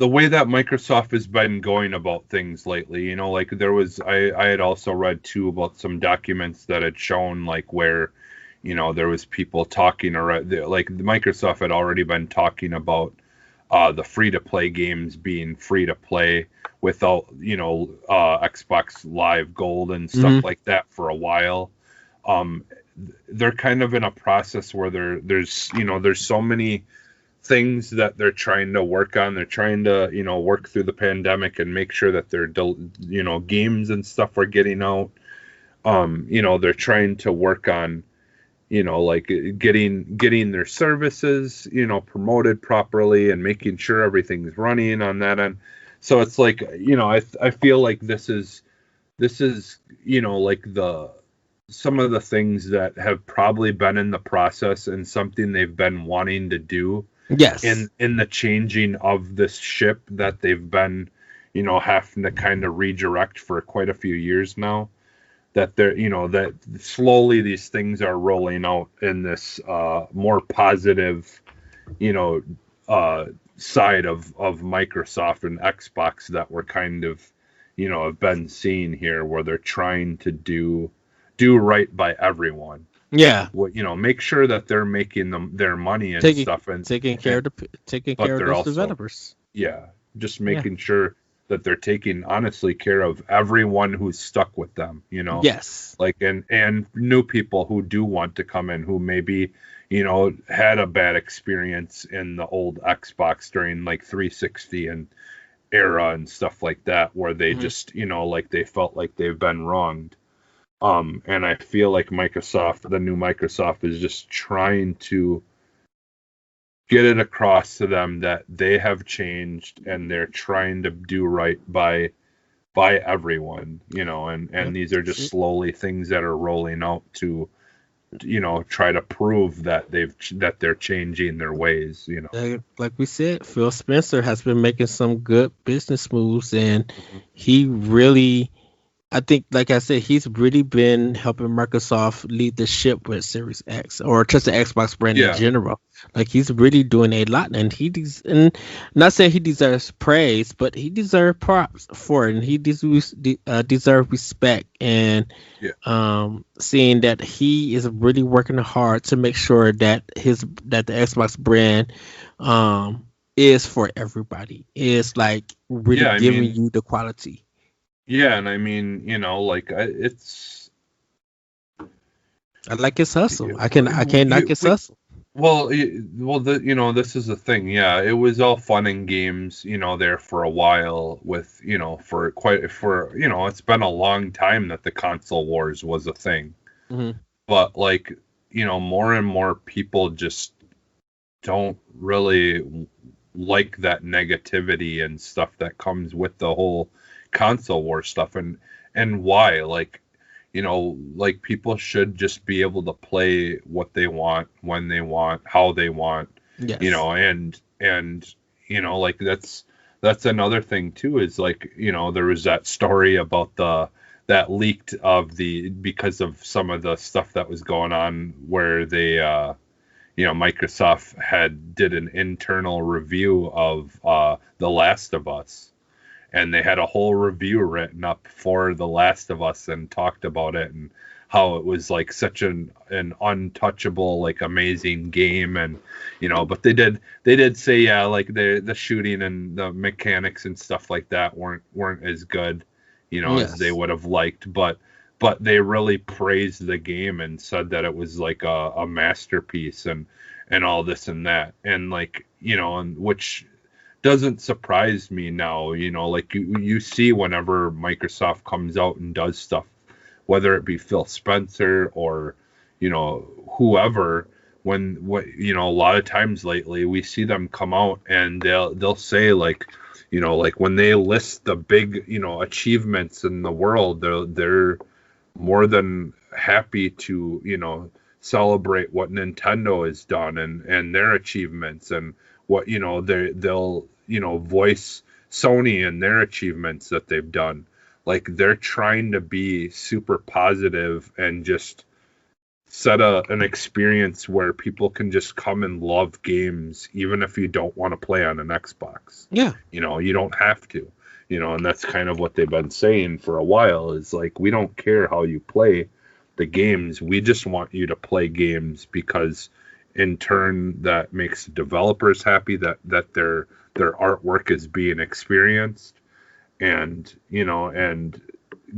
way that Microsoft has been going about things lately. Like there was, I had also read too about some documents that had shown like where. There was people talking around, like Microsoft had already been talking about the free-to-play games being free-to-play without, Xbox Live Gold and stuff like that for a while. They're kind of in a process where there's so many things that they're trying to work on. They're trying to, work through the pandemic and make sure that their, games and stuff are getting out. They're trying to work on, like getting their services, promoted properly and making sure everything's running on that end. So it's like, I feel like this is, like some of the things that have probably been in the process and something they've been wanting to do. Yes. In the changing of this ship that they've been, having to kind of redirect for quite a few years now. That they're, that slowly these things are rolling out in this more positive, side of Microsoft and Xbox that we're kind of, have been seeing here, where they're trying to do right by everyone. Yeah. Make sure that they're making their money and stuff, and taking care of those developers. Yeah, just making sure that they're taking honestly care of everyone who's stuck with them, Yes. Like, and new people who do want to come in, who maybe, had a bad experience in the old Xbox during like 360 and era and stuff like that, where they just, like they felt like they've been wronged. And I feel like the new Microsoft is just trying to get it across to them that they have changed and they're trying to do right by everyone, and these are just slowly things that are rolling out to, try to prove that they're changing their ways, Like we said, Phil Spencer has been making some good business moves, and he really I think, like I said, he's really been helping Microsoft lead the ship with Series X or just the Xbox brand in Yeah, general. Like he's really doing a lot, and and not saying he deserves praise, but he deserves props for it, and he deserves respect. And yeah, seeing that he is really working hard to make sure that the Xbox brand um is for everybody, is like really yeah. I giving mean, you the quality. yeah, and I mean, like it's I like his hustle. I can't knock you his hustle. well, this is the thing. Yeah, it was all fun and games, there for a while with, it's been a long time that the console wars was a thing. Hmm. But like, more and more people just don't really like that negativity and stuff that comes with the whole console war stuff, and why, like, like people should just be able to play what they want, when they want, how they want, Yes. and like that's another thing too, is like, there was that story about the that leaked of the because of some of the stuff that was going on where they Microsoft had did an internal review of The Last of Us, and they had a whole review written up for The Last of Us and talked about it and how it was like such an untouchable, like, amazing game. And but they did say, yeah, like the shooting and the mechanics and stuff like that weren't as good, as they Yes. would have liked, but they really praised the game and said that it was like a masterpiece, and all this and that, and like, and which doesn't surprise me now. Like you see whenever Microsoft comes out and does stuff, whether it be Phil Spencer or whoever. When what a lot of times lately we see them come out and they'll say, like, like when they list the big achievements in the world, they're more than happy to celebrate what Nintendo has done, and their achievements, and what they'll voice Sony and their achievements that they've done. Like, they're trying to be super positive and just set an experience where people can just come and love games even if you don't want to play on an Xbox. Yeah. You don't have to. And that's kind of what they've been saying for a while, is like, we don't care how you play the games. We just want you to play games, because in turn that makes developers happy, that their artwork is being experienced, and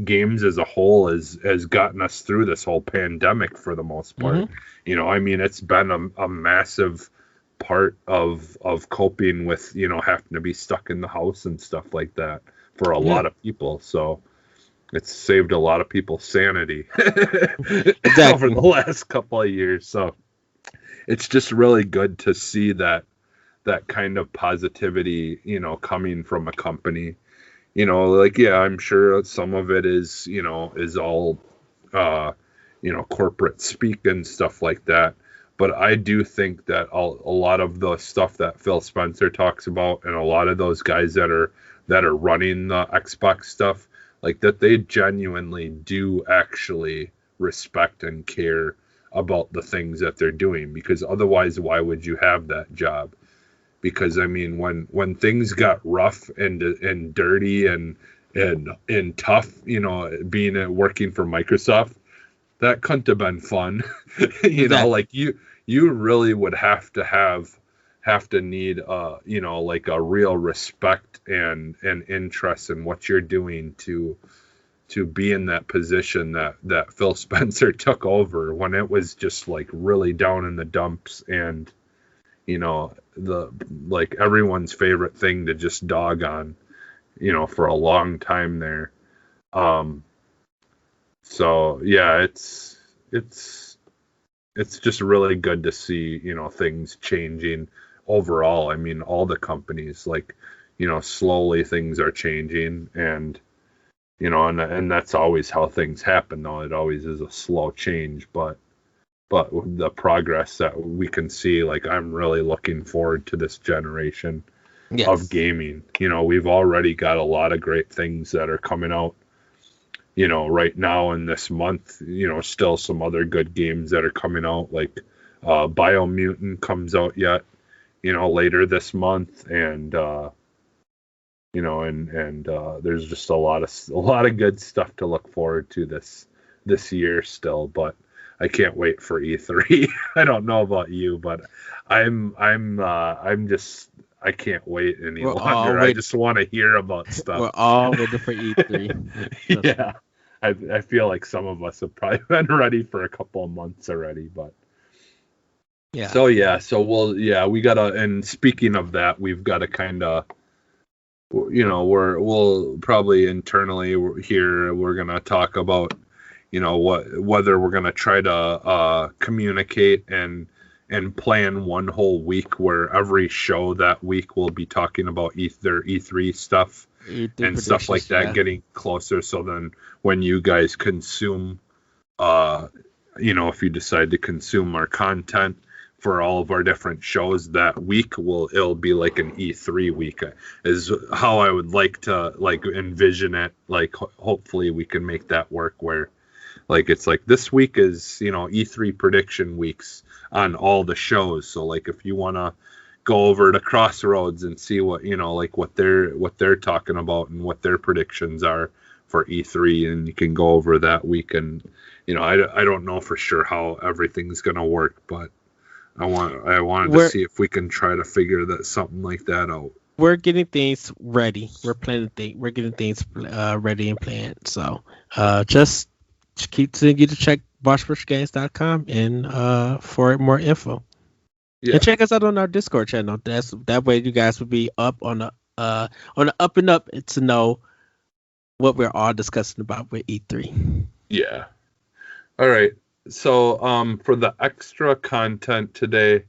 games as a whole has gotten us through this whole pandemic for the most part. Hmm. I mean, it's been a massive part of coping with having to be stuck in the house and stuff like that for a Yeah. lot of people. So it's saved a lot of people's sanity over Exactly. the last couple of years. So it's just really good to see that kind of positivity coming from a company. Like, yeah, I'm sure some of it is all uh corporate speak and stuff like that, but I do think that a lot of the stuff that Phil Spencer talks about, and a lot of those guys that are running the Xbox stuff, like, that they genuinely do actually respect and care about the things that they're doing, because otherwise why would you have that job? Because I mean, when things got rough and dirty and tough, being working for Microsoft, that couldn't have been fun. Exactly. Like, you really would have to need like a real respect and interest in what you're doing to be in that position that Phil Spencer took over, when it was just like really down in the dumps, and the like everyone's favorite thing to just dog on, for a long time there. Um, so yeah, it's just really good to see, things changing overall. I mean, all the companies, like, slowly things are changing, and that's always how things happen, though. It always is a slow change, but the progress that we can see, like, I'm really looking forward to this generation of Yes. gaming. We've already got a lot of great things that are coming out right now in this month, still some other good games that are coming out, like Biomutant comes out yet, later this month, and there's just a lot of good stuff to look forward to this year still, but I can't wait for E3. I don't know about you, but I'm just I can't wait any longer. I just want to hear about stuff. We're all waiting for E3. Yeah. I feel like some of us have probably been ready for a couple of months already, but yeah. So we gotta, and speaking of that, we've got to kind of, we'll probably internally here, we're gonna talk about, whether we're gonna try to communicate and plan one whole week where every show that week will be talking about their E3 stuff and stuff like that, getting closer. So then when you guys consume, if you decide to consume our content for all of our different shows that week, it'll be like an E3 week is how I would like to envision it. Hopefully we can make that work where it's like this week is, E3 prediction weeks on all the shows. So if you want to go over to Crossroads and see what, what they're talking about and what their predictions are for E3, and you can go over that week. And, I don't know for sure how everything's going to work, but I wanted to see if we can try to figure something like that out. We're getting things ready. We're getting things ready and planned. So just keep telling you to check boshbushgames.com and for more info. Yeah. And check us out on our Discord channel. That way you guys will be up on the up and up to know what we're all discussing about with E3. Yeah. All right. So for the extra content today,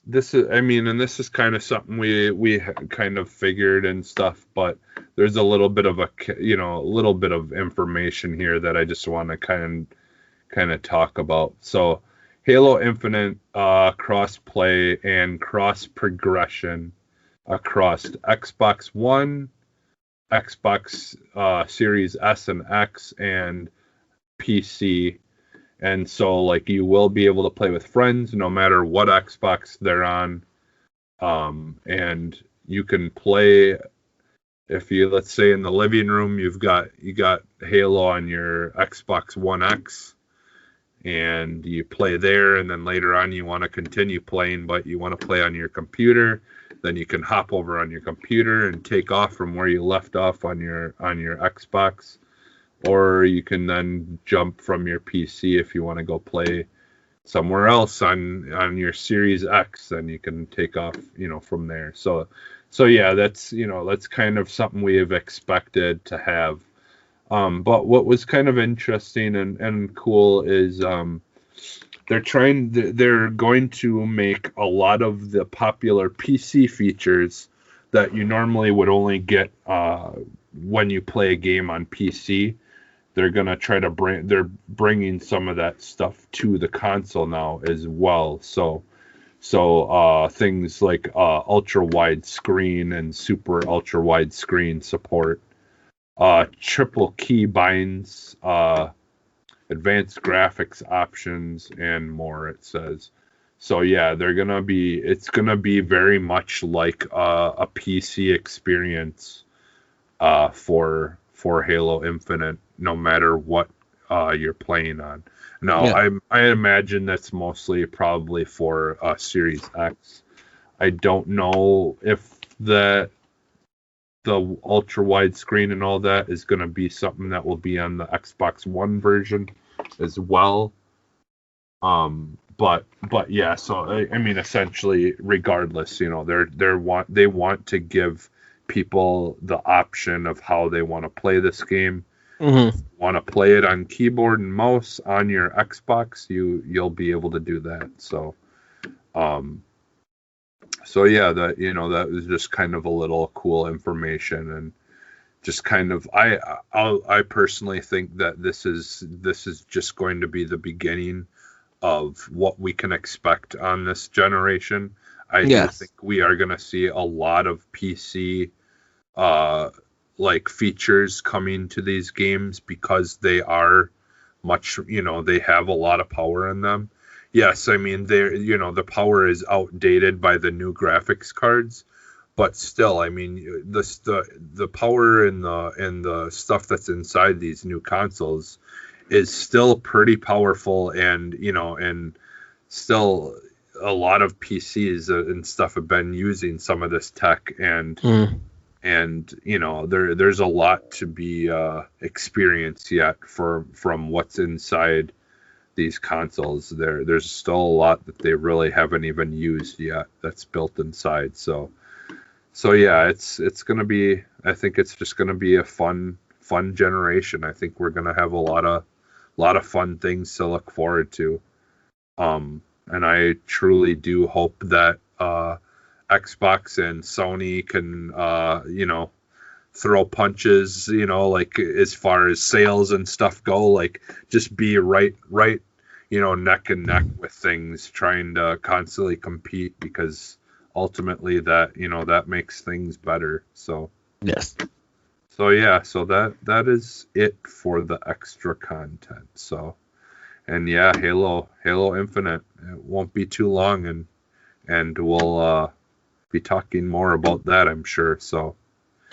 this is kind of something we kind of figured and stuff, but there's a little bit of information here that I just want to kind of talk about. So Halo Infinite cross-play and cross-progression across Xbox One, Xbox Series S and X, and PC. And so you will be able to play with friends no matter what Xbox they're on. And you can play, if you, let's say in the living room, you got Halo on your Xbox One X, and you play there, and then later on you want to continue playing, but you want to play on your computer, then you can hop over on your computer and take off from where you left off on your Xbox, or you can then jump from your PC if you want to go play somewhere else on your Series X, then you can take off, from there. So yeah, that's kind of something we have expected to have. But what was kind of interesting and cool is they're going to make a lot of the popular PC features that you normally would only get when you play a game on PC. They're going to try to they're bringing some of that stuff to the console now as well. So things like ultra wide screen and super ultra wide screen support, triple key binds, advanced graphics options, and more, it says. So yeah, it's gonna be very much like a PC experience for Halo Infinite, no matter what you're playing on. Now, yeah. I imagine that's mostly probably for Series X. I don't know if the ultra wide screen and all that is going to be something that will be on the Xbox One version as well. But yeah, so I mean, essentially, regardless, they want to give people the option of how they want to play this game. Mm-hmm. Want to play it on keyboard and mouse on your Xbox, you'll be able to do that. So yeah, that was just kind of a little cool information, and just kind of I personally think that this is just going to be the beginning of what we can expect on this generation. I do think we are going to see a lot of PC like features coming to these games because they are much, they have a lot of power in them. Yes, I mean they're, the power is outdated by the new graphics cards, but still, I mean the power and the stuff that's inside these new consoles is still pretty powerful, and and still a lot of PCs and stuff have been using some of this tech, and there's a lot to be experienced yet from what's inside these consoles. There's still a lot that they really haven't even used yet that's built inside. So yeah, it's gonna be, I think it's just gonna be a fun generation. I think we're gonna have a lot of fun things to look forward to. And I truly do hope that Xbox and Sony can throw punches, like as far as sales and stuff go, like just be right neck and neck with things, trying to constantly compete, because ultimately that makes things better. So yes. So yeah, so that is it for the extra content. So, and yeah, Halo Infinite, it won't be too long, and we'll be talking more about that, I'm sure. So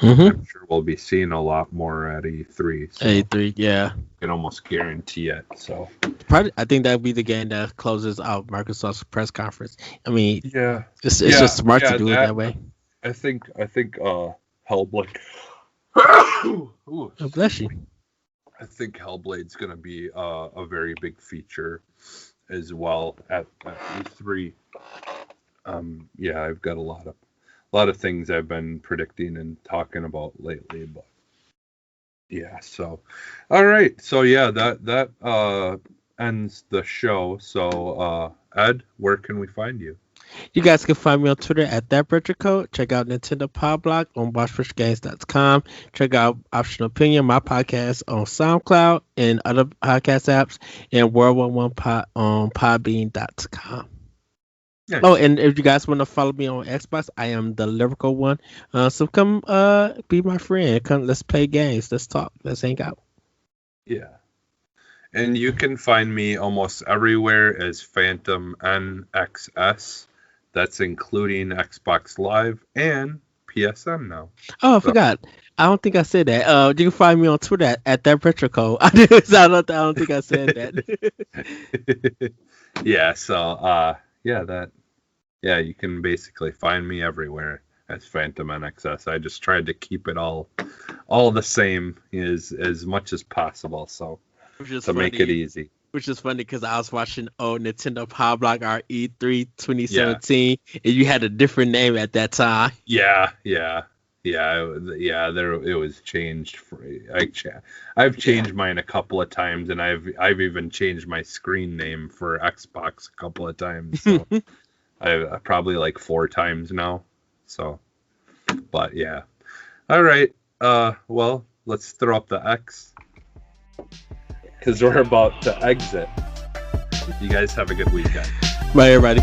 I'm sure we'll be seeing a lot more at E3. So E3, yeah. I can almost guarantee it. So probably, I think that'll be the game that closes out Microsoft's press conference. I mean, yeah, it's just smart to do it that way. I think Hellblade. Oh, bless you. I think Hellblade's gonna be a very big feature as well at E3. Yeah, I've got a lot of things I've been predicting and talking about lately, but yeah. So, all right. So yeah, that ends the show. So Ed, where can we find you? You guys can find me on Twitter at ThatRetroCode. Check out Nintendo Pod Blog on WatchPushGames.com. Check out Optional Opinion, my podcast, on SoundCloud and other podcast apps, and World11 Pod on Podbean.com. Nice. Oh, and if you guys want to follow me on Xbox, I am the Lyrical One. So come be my friend. Come, let's play games. Let's talk. Let's hang out. Yeah. And you can find me almost everywhere as Phantom NXS. That's including Xbox Live and PSN now. Oh, I forgot. I don't think I said that. You can find me on Twitter at ThatRetroCode. I don't think I said that. Yeah. So yeah, you can basically find me everywhere as Phantom NXS. I just tried to keep it all the same as much as possible. So to make it easy. Which is funny because I was watching Nintendo Power Block E3 2017, and you had a different name at that time. Yeah. There it was changed. I've changed mine a couple of times, and I've even changed my screen name for Xbox a couple of times. So I probably like 4 times now. So, but yeah. All right. Well, let's throw up the X, because we're about to exit. You guys have a good weekend. Bye, everybody.